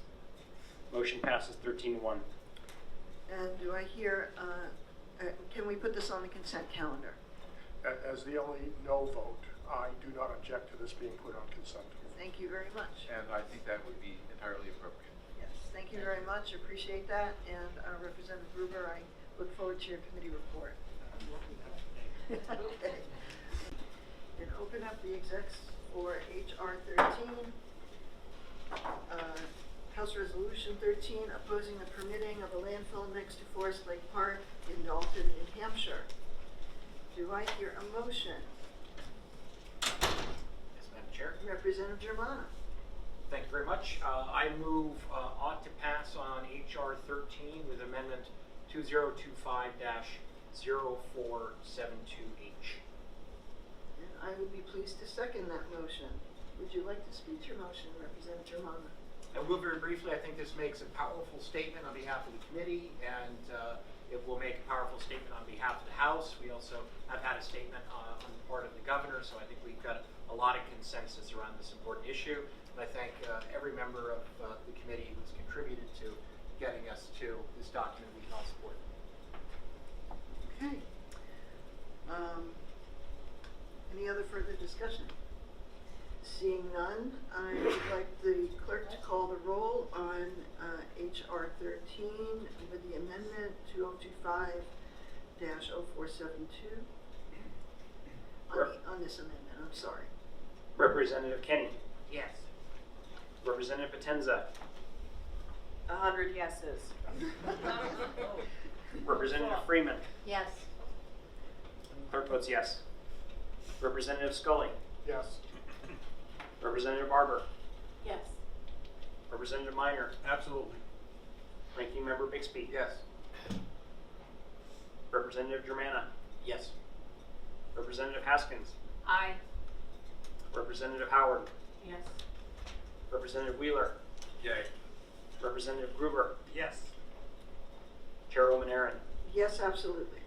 Motion passes 13 to 1. And do I hear, can we put this on the consent calendar? As the only no vote, I do not object to this being put on consent. Thank you very much. And I think that would be entirely appropriate. Yes, thank you very much, appreciate that. And Representative Gruber, I look forward to your committee report. Okay. And open up the execs for HR13. House Resolution 13, opposing the permitting of a landfill next to Forest Lake Park in Dalton, New Hampshire. Do I hear a motion? Yes, Madam Chair. Representative Germana. Thank you very much. I move ought to pass on HR 13 with amendment 2025-0472H. And I would be pleased to second that motion. Would you like to speak to your motion, Representative Germana? I will very briefly. I think this makes a powerful statement on behalf of the committee, and it will make a powerful statement on behalf of the House. We also have had a statement on the part of the governor, so I think we've got a lot of consensus around this important issue. And I thank every member of the committee who's contributed to getting us to this document we can all support. Okay. Any other further discussion? Seeing none, I would like the clerk to call the roll on HR 13 with the amendment 2025-0472. On this amendment, I'm sorry. Representative Kenny. Yes. Representative Potenza. 100 yeses. Representative Freeman. Yes. Clerk votes yes. Representative Scully. Yes. Representative Barber. Yes. Representative Minor. Absolutely. Ranking Member Bixby. Yes. Representative Germana. Yes. Representative Haskins. Aye. Representative Howard. Yes. Representative Wheeler. Yay. Representative Gruber. Yes. Chairwoman Aaron. Yes, absolutely.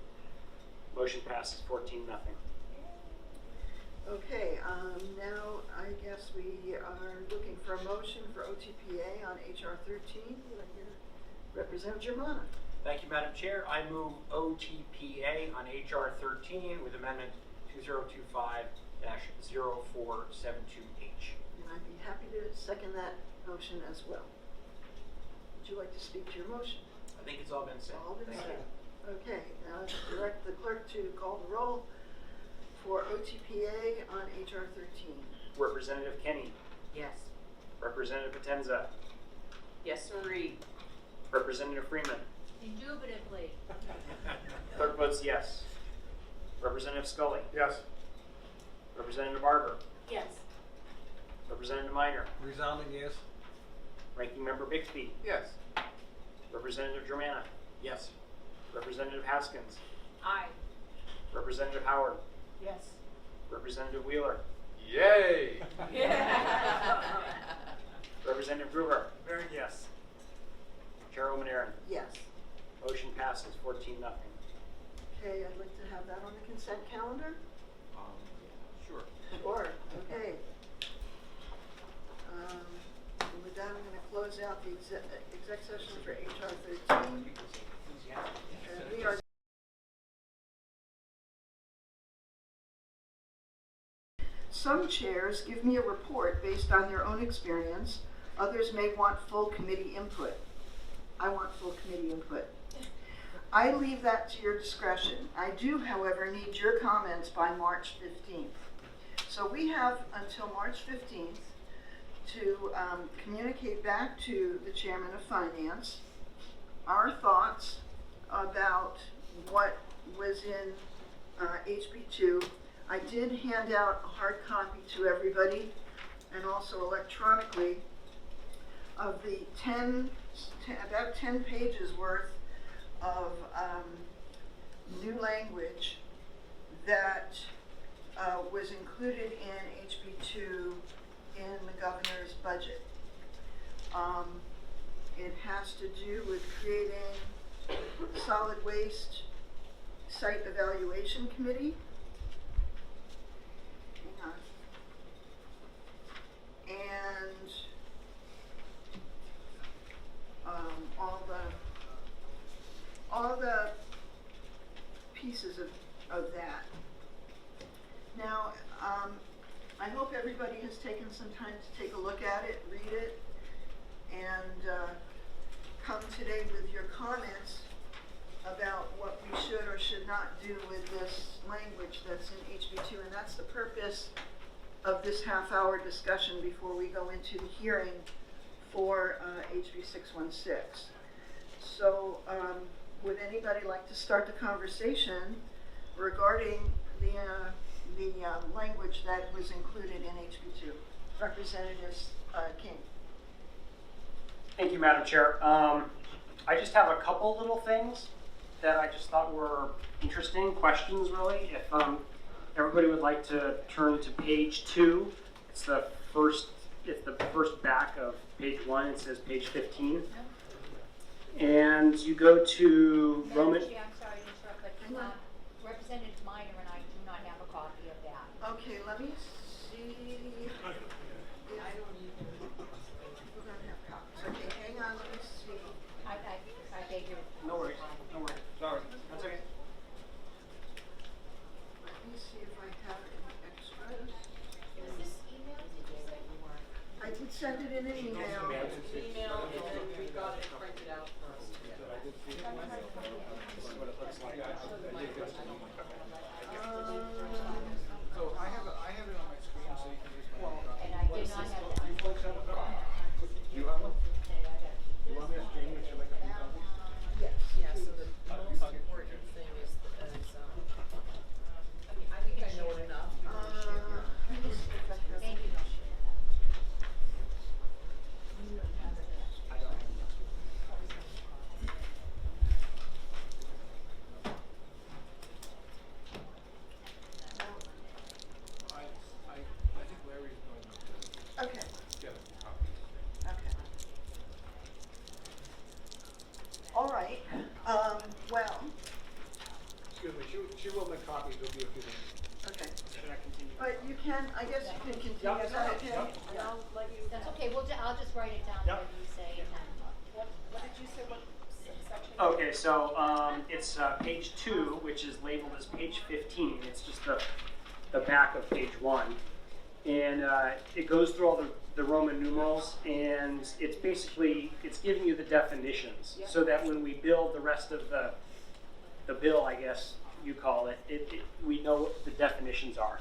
Motion passes 14-0. Okay, now I guess we are looking for a motion for OTPA on HR 13. Do I hear Representative Germana? Thank you, Madam Chair. I move OTPA on HR 13 with amendment 2025-0472H. And I'd be happy to second that motion as well. you like to speak to your motion? I think it's all been said. All been Thank said. you. Okay, now direct the clerk to call the roll for OTPA on HR 13. Representative Kenny. Yes. Representative Potenza. Yes, sirree. Representative Freeman. Indubitably. Clerk votes yes. Representative Scully. Yes. Representative Barber. Yes. Representative Minor. Resounding yes. Ranking Member Bixby. Yes. Representative Germana. Yes. Representative Haskins. Aye. Representative Howard. Yes. Representative Wheeler. Yay! Representative Gruber. Very yes. Chair O'Manaron. Yes. Motion passes 14-0. Okay, I'd like to have that on the consent calendar. Sure. Sure, okay. And with that, I'm going to close out the exec session for HR 13. And we are Some chairs give me a report based on their own experience. Others may want full committee input. I want full committee input. I leave that to your discretion. I do, however, need your comments by March 15th. So we have until March 15th to communicate back to the Chairman of Finance our thoughts about what was in HB2. I did hand out a hard copy to everybody and also electronically of the about 10 pages worth of new language that was included in HB2 in the governor's budget. It has to do with creating solid waste site evaluation committee. Hang on. And all the pieces of that. Now, I hope everybody has taken some time to take a look at it, read it, and come today with your comments about what we should or should not do with this language that's in HB2, and that's the purpose of this half-hour discussion before we go into the hearing for HB616. So would anybody like to start the conversation regarding the language that was included in HB2? Representative King. Thank you, Madam Chair. I just have a couple little things that I just thought were interesting questions, really. If everybody would like to turn to page 2, it's the first back of page 1. It says page 15, and you go to Roman. Madam Chair, I'm sorry to interrupt, but Representative Minor and I do not have a copy of that. Okay, let me see. I don't even. We're gonna have copies. Okay, hang on. Let me see. I beg your. No worries. No worries. Sorry. That's okay. Let me see if I have any extras. Was this email? Did you say you weren't? I did send it in an email. Email, and then we got it printed out for us. So I have it on my screen, so you can just. And I did not have that. You have one? You want me to ask Jamie if she'd like a few copies? Yes. Yeah, so the most important thing is, I mean, I think I know it enough. Let me see if I have. Thank you. I think Larry's going to Okay. get a few copies. Okay. All right. Well. Excuse me, she will make copies, there'll be a few minutes. Okay. Should I continue? But you can. I guess you can continue. Is that okay? And I'll let you. That's okay, I'll just write it down, Yep. whatever you say, and then. What did you say, what section? Okay, so it's page 2, which is labeled as page 15. It's just the back of page 1. And it goes through all the Roman numerals, and it's basically, it's giving you the definitions, so that when we build the rest of the bill, I guess you call it, we know what the definitions are.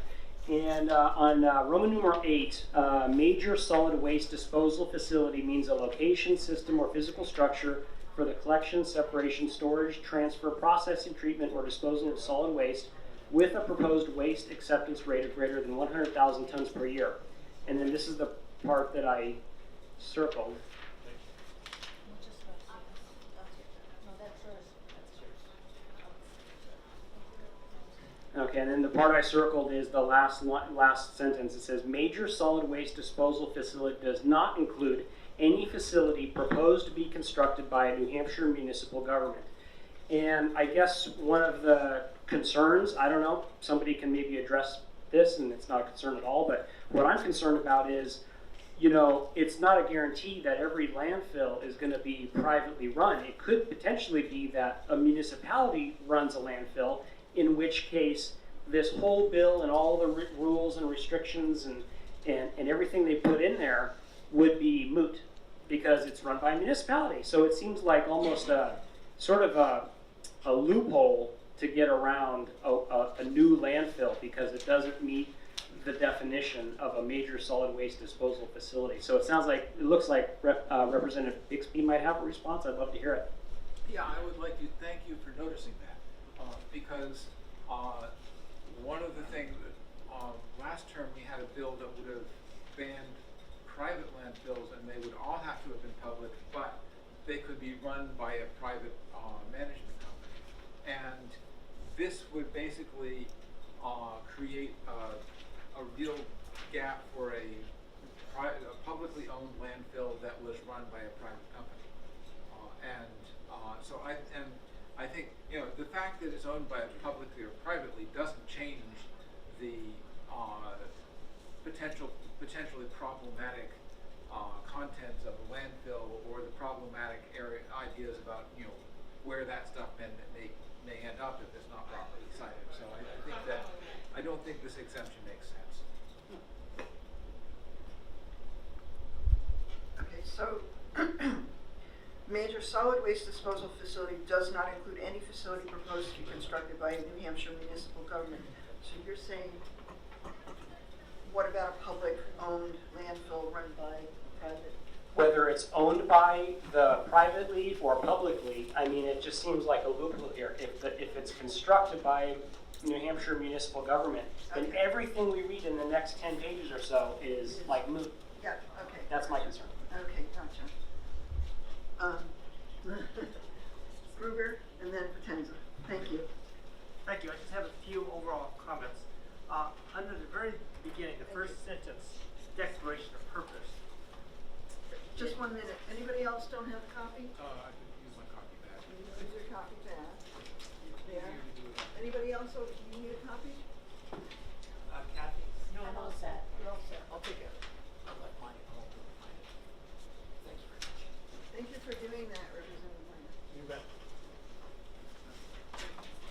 And on Roman numeral 8, major solid waste disposal facility means a location, system, or physical structure for the collection, separation, storage, transfer, processing, treatment, or disposal of solid waste with a proposed waste acceptance rate of greater than 100,000 tons per year. And then this is the part that I circled. Okay, and then the part I circled is the last sentence. It says, major solid waste disposal facility does not include any facility proposed to be constructed by a New Hampshire municipal government. And I guess one of the concerns, I don't know, somebody can maybe address this, and it's not a concern at all, but what I'm concerned about is, you know, it's not a guarantee that every landfill is going to be privately run. It could potentially be that a municipality runs a landfill, in which case this whole bill and all the rules and restrictions and everything they put in there would be moot because it's run by a municipality. So it seems like almost a sort of a loophole to get around a new landfill because it doesn't meet the definition of a major solid waste disposal facility. So it looks like Representative Bixby might have a response. I'd love to hear it. Yeah, I would like to thank you for noticing that, because one of the things that last term we had a bill that would have banned private landfills, and they would all have to have been public, but they could be run by a private management company. And this would basically create a real gap for a publicly owned landfill that was run by a private company. So I think, you know, the fact that it's owned by publicly or privately doesn't change the potentially problematic contents of a landfill or the problematic ideas about, you know, where that stuff may end up if it's not properly cited. So I don't think this exemption makes sense. Okay, so major solid waste disposal facility does not include any facility proposed to be constructed by a New Hampshire municipal government. So you're saying, what about a public-owned landfill run by a private? Whether it's owned by the privately or publicly, I mean, it just seems like a loophole here. If it's constructed by New Hampshire municipal government, then Okay. everything we read in the next 10 pages or so is like moot. Yeah, okay. That's my concern. Okay, gotcha. Gruber and then Potenza. Thank you. Thank you. I just have a few overall comments. Under the very beginning, the first sentence, declaration of purpose. Just 1 minute. Anybody else don't have a copy? I can use my copy back. Use your copy back. There. Anybody else, do you need a copy? Kathy? No, I'm all set. You're all set. I'll take it. I'll let mine home. Thanks very much. Thank you for doing that, Representative Minor. You bet.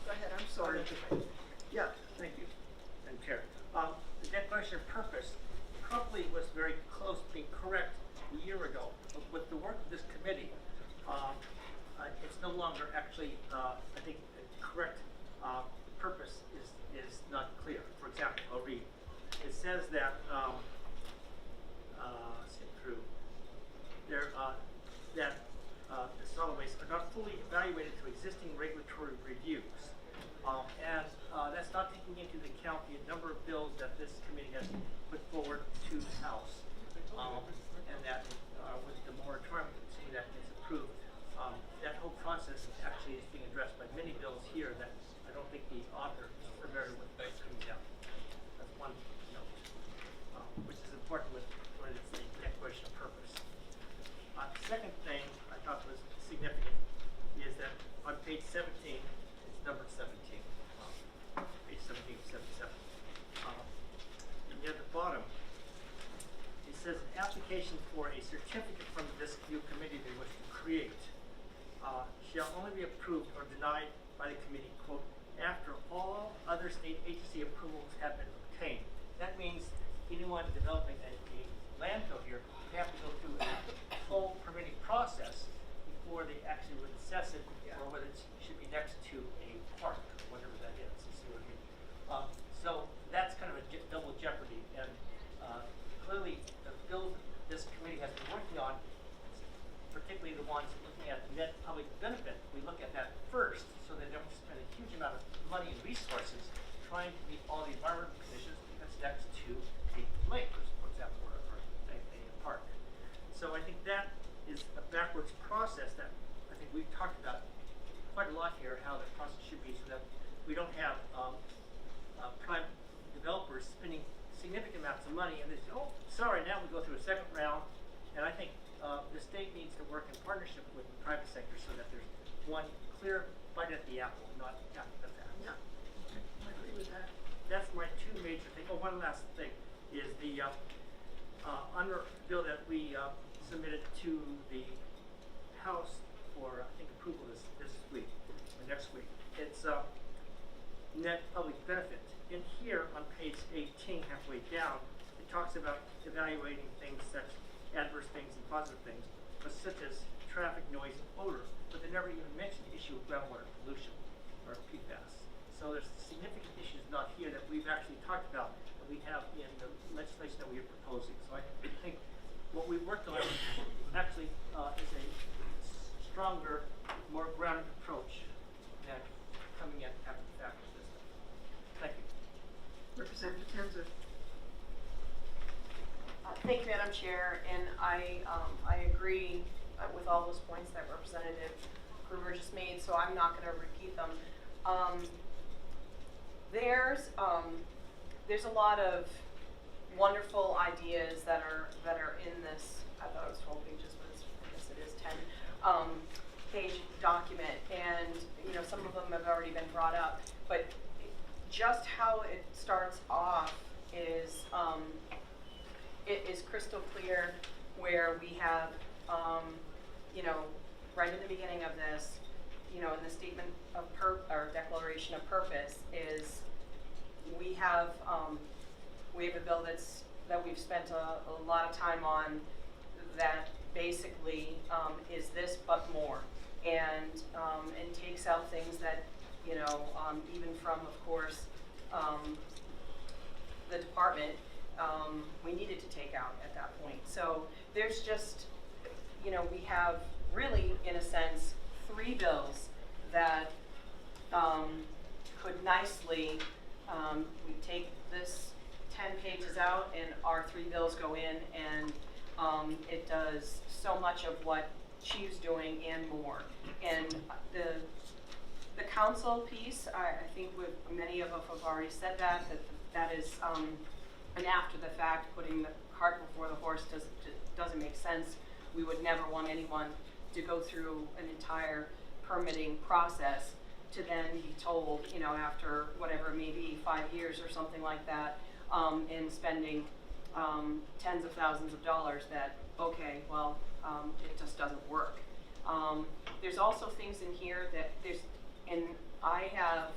Go ahead, I'm sorry. Yeah. Thank you, Madam Chair. The declaration of purpose probably was very close to being correct a year ago, but with the work of this committee, it's no longer actually, I think, correct. Purpose is not clear. For example, I'll read. It says that, skip through, that the solid waste are not fully evaluated to existing regulatory reviews. And that's not taking into account the number of bills that this committee has put forward to the House. And that with the moratorium, assuming that gets approved, that whole process actually is being addressed by many bills here that I don't think the author is familiar with what's coming down. That's one note, which is important when it's the declaration of purpose. The second thing I thought was significant is that on page 17, it's number 17, page 1777. Near the bottom, it says an application for a certificate from this new committee they wish to create shall only be approved or denied by the committee, quote, after all other state agency approvals have been obtained. That means anyone developing a landfill here, they have to go through a full permitting process before they actually would assess it, or whether it should be next to a park, whatever that is, you see what I mean? So that's kind of a double jeopardy, and clearly the bills this committee has been working on, particularly the ones looking at net public benefit, we look at that first, so they don't spend a huge amount of money and resources trying to meet all the environmental conditions that's next to a lake, for example, or a park. So I think that is a backwards process that I think we've talked about quite a lot here, how the process should be, so that we don't have private developers spending significant amounts of money, and they say, oh, sorry, now we go through a second round. And I think the state needs to work in partnership with the private sector so that there's one clear bite at the apple, not after the fact. Yeah, I agree with that. That's my two major things. Oh, one last thing is the bill that we submitted to the House for, I think, approval this week or next week. It's net public benefit. In here on page 18, halfway down, it talks about evaluating things such adverse things and positive things, but such as traffic, noise, and odor. But they never even mention the issue of groundwater pollution or PFAS. So there's significant issues not here that we've actually talked about that we have in the legislation that we are proposing. So I think what we've worked on actually is a stronger, more grounded approach than coming at after the fact of this. Thank you. Representative Tenzer. Thank you, Madam Chair, and I agree with all those points that Representative Gruber just made, so I'm not going to repeat them. There's a lot of wonderful ideas that are in this. I thought it was 12 pages, but I guess it is 10 page document, and some of them have already been brought up, but just how it starts off is it is crystal clear, where we have right in the beginning of this, in the statement of or declaration of purpose, is we have a bill that we've spent a lot of time on, that basically is this but more, and takes out things that even from, of course, the department, we needed to take out at that point. So there's just, we have really, in a sense, 3 bills that could nicely, we take this 10 pages out and our 3 bills go in, and it does so much of what she's doing and more. And the council piece, I think many of us have already said that is an after the fact, putting the cart before the horse doesn't make sense. We would never want anyone to go through an entire permitting process to then be told, after whatever, maybe 5 years or something like that, and spending tens of thousands of dollars that, okay, well, it just doesn't work. There's also things in here and I have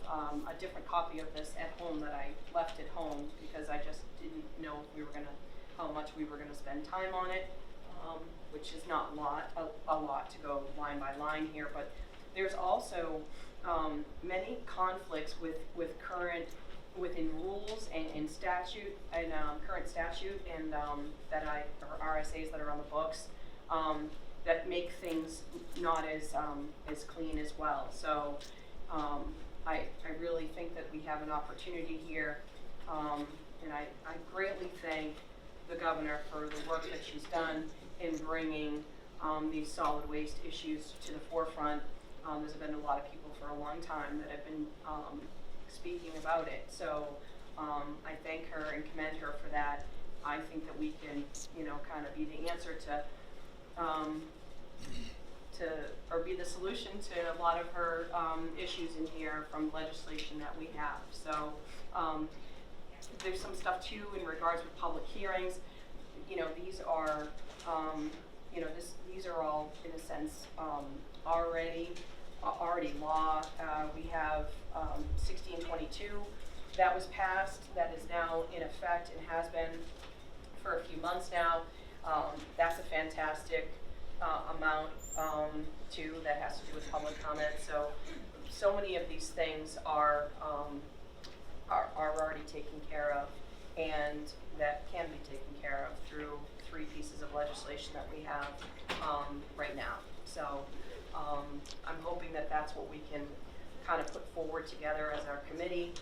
a different copy of this at home that I left at home because I just didn't know if how much we were gonna spend time on it, which is not a lot to go line by line here, but there's also many conflicts within rules and statute and current statute and or RSAs that are on the books that make things not as clean as well. So I really think that we have an opportunity here, and I greatly thank the governor for the work that she's done in bringing these solid waste issues to the forefront. There's been a lot of people for a long time that have been speaking about it. So I thank her and commend her for that. I think that we can, kind of be the answer or be the solution to a lot of her issues in here from legislation that we have. So there's some stuff too in regards with public hearings. These are, these are all in a sense already law. We have 1622 that was passed, that is now in effect and has been for a few months now. That's a fantastic amount too, that has to do with public comment. So many of these things are already taken care of, and that can be taken care of through 3 pieces of legislation that we have right now. So I'm hoping that that's what we can kind of put forward together as our committee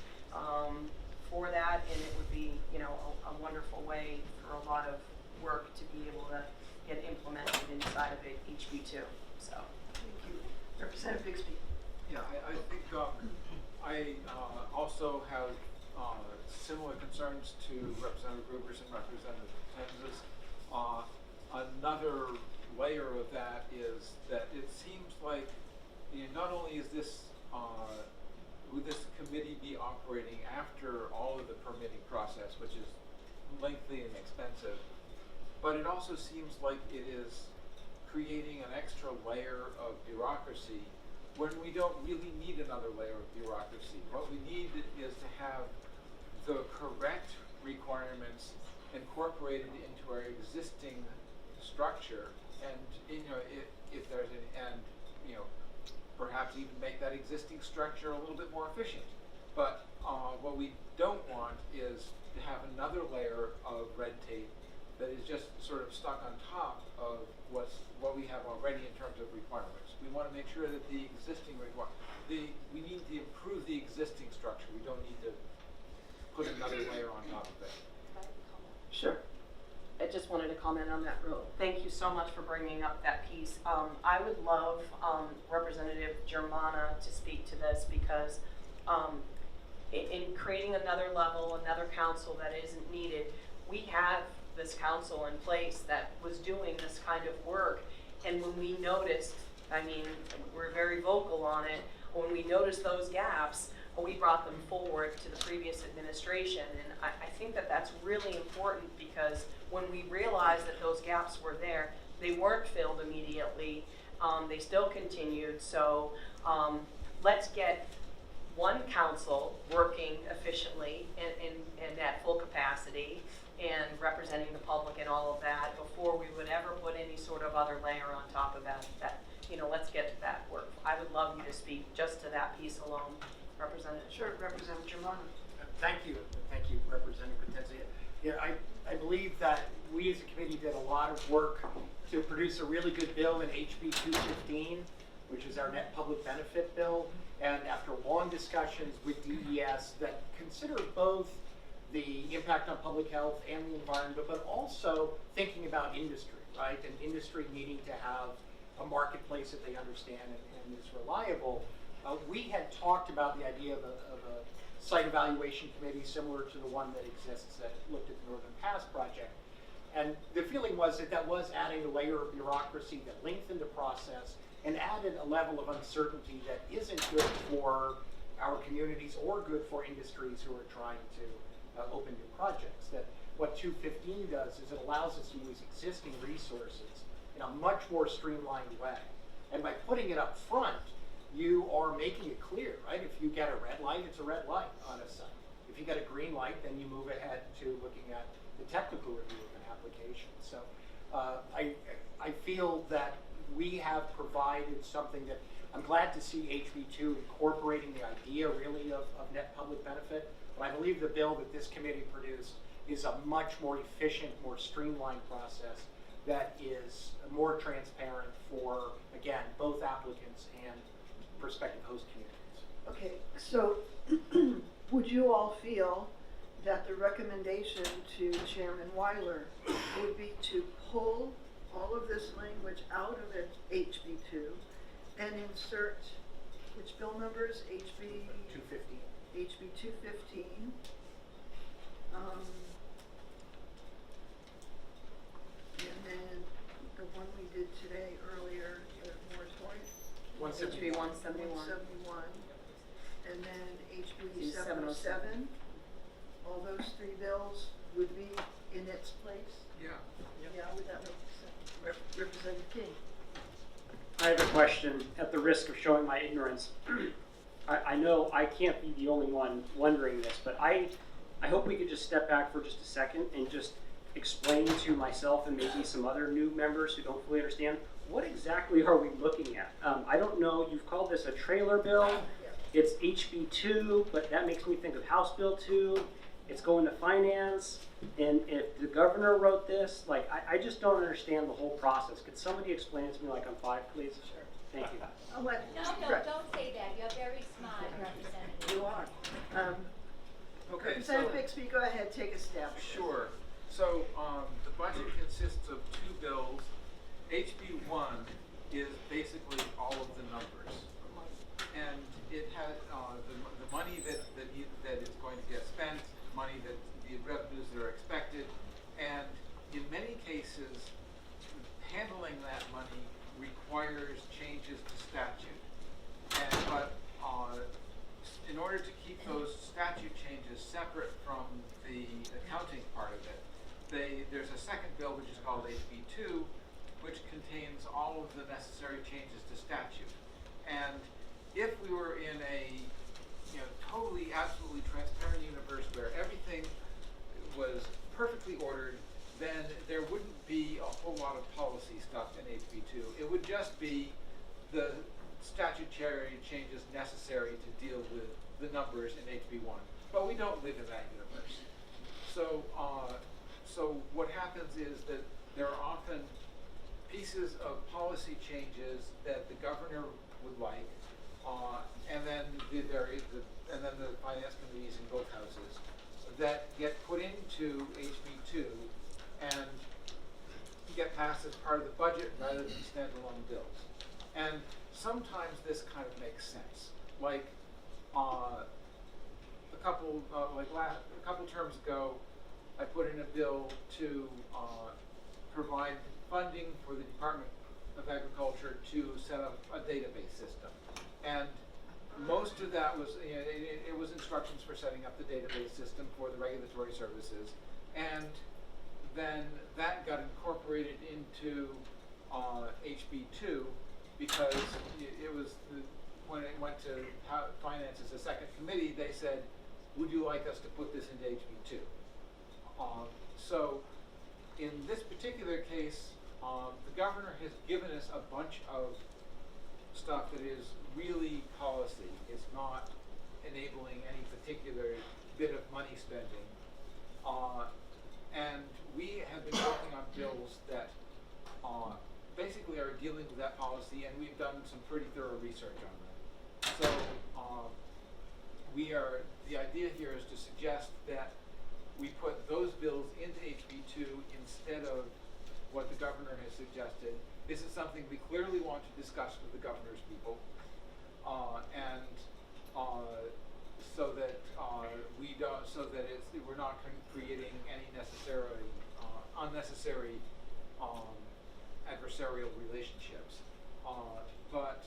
for that, and it would be, you know, a wonderful way for a lot of work to be able to get implemented inside of HB2. So, Thank you. Representative Bixby. Yeah, I think I also have similar concerns to Representative Gruber's and Representative Tenz's. Another layer of that is that it seems like, you know, not only is this would this committee be operating after all of the permitting process, which is lengthy and expensive, but it also seems like it is creating an extra layer of bureaucracy when we don't really need another layer of bureaucracy. What we need is to have the correct requirements incorporated into our existing structure, and you know, if there's an, and you know, perhaps even make that existing structure a little bit more efficient. But what we don't want is to have another layer of red tape that is just sort of stuck on top of what we have already in terms of requirements. We want to make sure that the existing we need to improve the existing structure. We don't need to put another layer on top of it. sure. I just wanted to comment on that real. Thank you so much for bringing up that piece. I would love Representative Germana to speak to this, because in creating another level, another council that isn't needed, we have this council in place that was doing this kind of work. And when we noticed, I mean, we're very vocal on it, when we noticed those gaps, we brought them forward to the previous administration. And I think that that's really important, because when we realized that those gaps were there, they weren't filled immediately. They still continued. So let's get one council working efficiently and at full capacity and representing the public and all of that before we would ever put any sort of other layer on top of that. You know, let's get to that work. I would love you to speak just to that piece alone, Representative. Sure, Representative Germana. Thank you, Representative Potenza. Yeah, I believe that we as a committee did a lot of work to produce a really good bill in HB 215, which is our net public benefit bill. And after long discussions with DES that consider both the impact on public health and the environment, but also thinking about industry, right? And industry needing to have a marketplace that they understand and is reliable. We had talked about the idea of a site evaluation committee similar to the one that exists that looked at the Northern Pass project. And the feeling was that that was adding a layer of bureaucracy that lengthened the process and added a level of uncertainty that isn't good for our communities or good for industries who are trying to open new projects. That what 215 does is it allows us to use existing resources in a much more streamlined way. And by putting it up front, you are making it clear, right? If you get a red light, it's a red light on a site. If you get a green light, then you move ahead to looking at the technical review of an application. So I feel that we have provided something that I'm glad to see HB2 incorporating the idea really of net public benefit. But I believe the bill that this committee produced is a much more efficient, more streamlined process that is more transparent for, again, both applicants and prospective host communities. Okay, so would you all feel that the recommendation to Chairman Weiler would be to pull all of this language out of it, HB2, and insert, which bill numbers? HB 215. HB 215. And then the one we did today earlier, the moratorium. HB 171. 171. And then HB 707. All those 3 bills would be in its place? Yeah. Yeah, would that make sense? Representative King. I have a question, at the risk of showing my ignorance. I know I can't be the only one wondering this, but I hope we could just step back for just a second and just explain to myself and maybe some other new members who don't fully understand, what exactly are we looking at? I don't know, you've called this a trailer bill. It's HB2, but that makes me think of House Bill 2. It's going to finance, and if the governor wrote this, like, I just don't understand the whole process. Could somebody explain it to me like I'm 5, please? Sure. Thank you. I'll let- No, don't say that. You're very smart, Representative. You are. Okay, Representative so, Bixby, go ahead, take a stab. sure. So, the budget consists of 2 bills. HB1 is basically all of the numbers. And it has, the money that is going to get spent, money that the revenues that are expected, and in many cases, handling that money requires changes to statute. But in order to keep those statute changes separate from the accounting part of it, there's a second bill which is called HB2, which contains all of the necessary changes to statute. And if we were in a totally, absolutely transparent universe where everything was perfectly ordered, then there wouldn't be a whole lot of policy stuff in HB2. It would just be the statutory changes necessary to deal with the numbers in HB1. But we don't live in that universe. So, so what happens is that there are often pieces of policy changes that the governor would like, and then the finance committees in both houses that get put into HB2 and get passed as part of the budget rather than standalone bills. And sometimes this kind of makes sense. Like a couple terms ago, I put in a bill to provide funding for the Department of Agriculture to set up a database system. And most of that was, it was instructions for setting up the database system for the regulatory services. And then that got incorporated into HB2 because it was, when it went to finance as a second committee, they said, would you like us to put this into HB2? So in this particular case, the governor has given us a bunch of stuff that is really policy. It's not enabling any particular bit of money spending. And we have been working on bills that basically are dealing with that policy, and we've done some pretty thorough research on them. So the idea here is to suggest that we put those bills into HB2 instead of what the governor has suggested. This is something we clearly want to discuss with the governor's people, and so that we're not creating any unnecessary adversarial relationships. But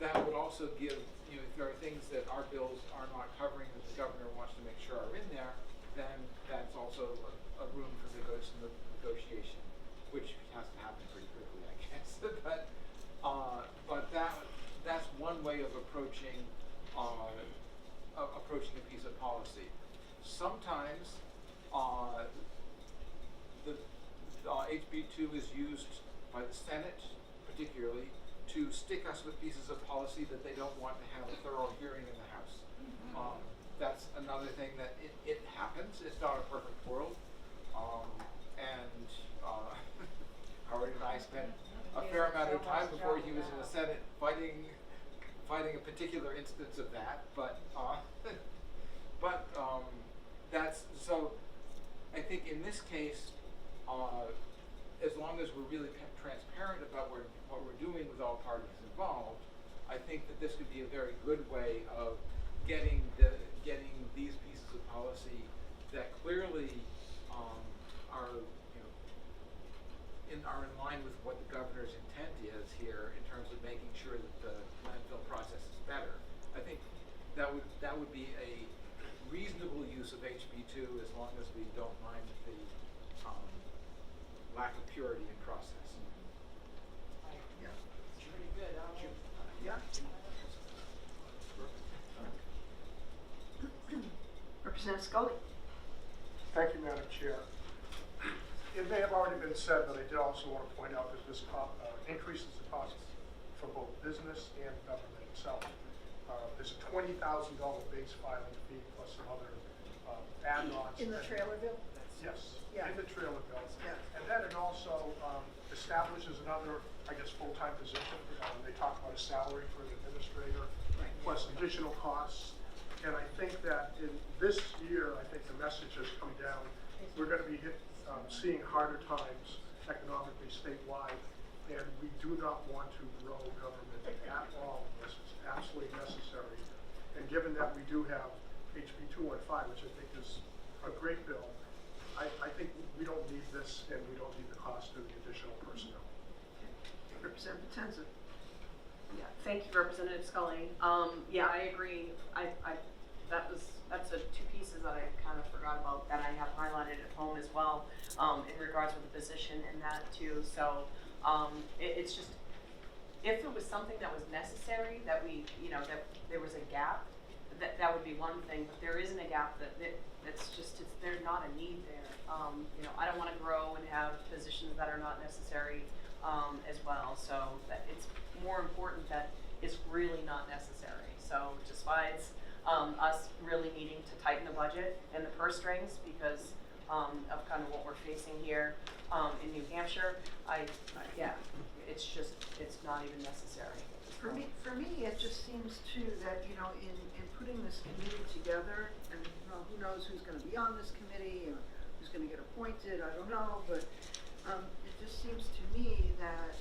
that would also give, if there are things that our bills are not covering that the governor wants to make sure are in there, then that's also a room for negotiation, which has to happen pretty quickly, I guess. but that's one way of approaching a piece of policy. Sometimes the HB2 is used by the Senate, particularly, to stick us with pieces of policy that they don't want to have a thorough hearing in the House. That's another thing that it happens. It's not a perfect world. And Howard and I spent a fair amount of time before he was in the Senate fighting a particular instance of that. But that's so. I think in this case, as long as we're really transparent about what we're doing with all parties involved, I think that this could be a very good way of getting these pieces of policy that clearly are in line with what the governor's intent is here in terms of making sure that the landfill process is better. I think that would be a reasonable use of HB2 as long as we don't mind the lack of purity in process. Yeah. It's pretty good. Yeah. Representative Scully. Thank you, Madam Chair. It may have already been said, but I did also want to point out that this increases the cost for both business and government itself. There's a $20,000 base filing fee plus some other add-ons. In the trailer bill? Yes, Yeah. in the trailer bills. Yeah. And then it also establishes another, I guess, full-time position. They talk about a salary for an administrator, plus additional costs. And I think that in this year, I think the message has come down. We're going to be seeing harder times economically statewide, and we do not want to grow government at all unless it's absolutely necessary. And given that we do have HB215, which I think is a great bill, I think we don't need this, and we don't need the cost of the additional personnel. Representative Tenza. Yeah, thank you, Representative Scully. Yeah, I agree. That's two pieces that I kind of forgot about that I have highlighted at home as well, in regards to the position and that too. So it's just, if it was something that was necessary, that we, that there was a gap, that would be one thing. But there isn't a gap. There's not a need there. I don't want to grow and have positions that are not necessary as well. So that it's more important that it's really not necessary. So despite us really needing to tighten the budget and the purse strings because of kind of what we're facing here in New Hampshire, it's not even necessary. For me, it just seems too that, in putting this committee together, and who knows who's going to be on this committee, or who's going to get appointed, I don't know, but it just seems to me that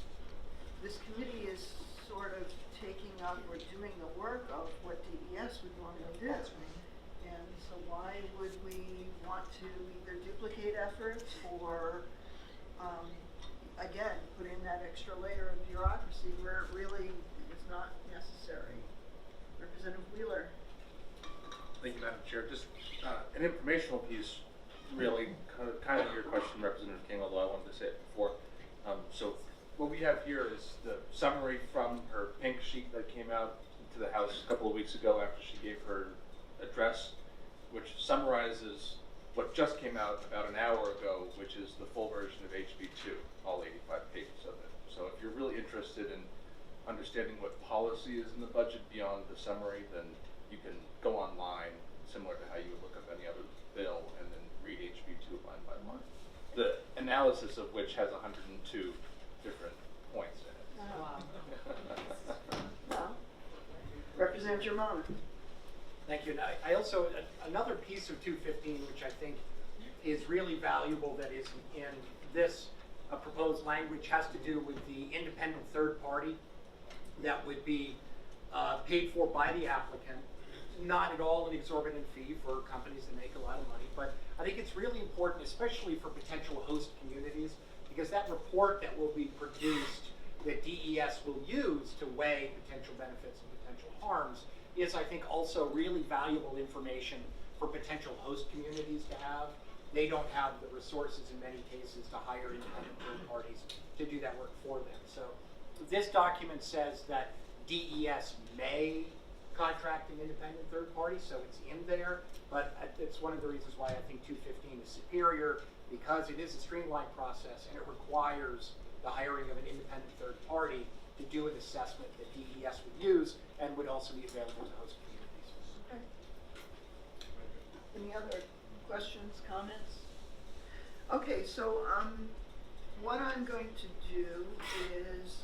this committee is sort of taking up or doing the work of what DES would normally do. And so why would we want to either duplicate efforts or, again, put in that extra layer of bureaucracy where it really is not necessary? Representative Wheeler. Thank you, Madam Chair. Just an informational piece, really, kind of your question, Representative King, although I wanted to say it before. So what we have here is the summary from her pink sheet that came out to the House a couple of weeks ago after she gave her address, which summarizes what just came out about an hour ago, which is the full version of HB2, all 85 pages of it. So if you're really interested in understanding what policy is in the budget beyond the summary, then you can go online, similar to how you would look up any other bill, and then read HB2 line by line. The analysis of which has 102 different points in it. Wow. Well, Representative Germano. Thank you. And I also, another piece of 215, which I think is really valuable that is in this proposed language, has to do with the independent third party that would be paid for by the applicant. Not at all an exorbitant fee for companies that make a lot of money, but I think it's really important, especially for potential host communities, because that report that will be produced that DES will use to weigh potential benefits and potential harms is, I think, also really valuable information for potential host communities to have. They don't have the resources in many cases to hire independent third parties to do that work for them. So this document says that DES may contract an independent third party, so it's in there, but it's one of the reasons why I think 215 is superior, because it is a streamlined process and it requires the hiring of an independent third party to do an assessment that DES would use and would also be available to host communities. Okay. Any other questions, comments? Okay, so what I'm going to do is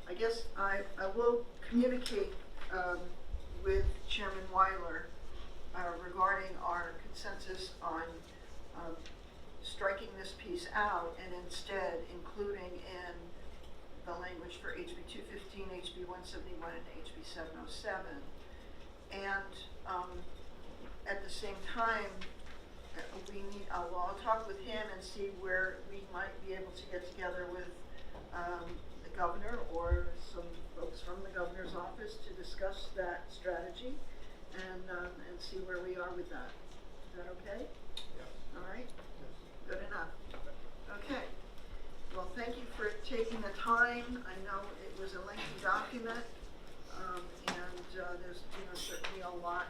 I guess I will communicate with Chairman Weiler regarding our consensus on striking this piece out and instead including in the language for HB215, HB171, and HB707. And at the same time, I'll talk with him and see where we might be able to get together with the governor or some folks from the governor's office to discuss that strategy and see where we are with that. Is that okay? Yeah. All right. Yes. Good enough. Okay. Well, thank you for taking the time. I know it was a lengthy document, and there's certainly a lot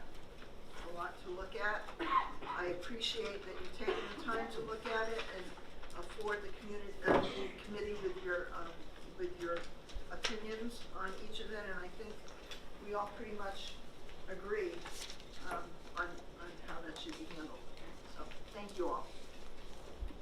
lot to look at. I appreciate that you've taken the time to look at it and afford the committee with your opinions on each of them, and I think we all pretty much agree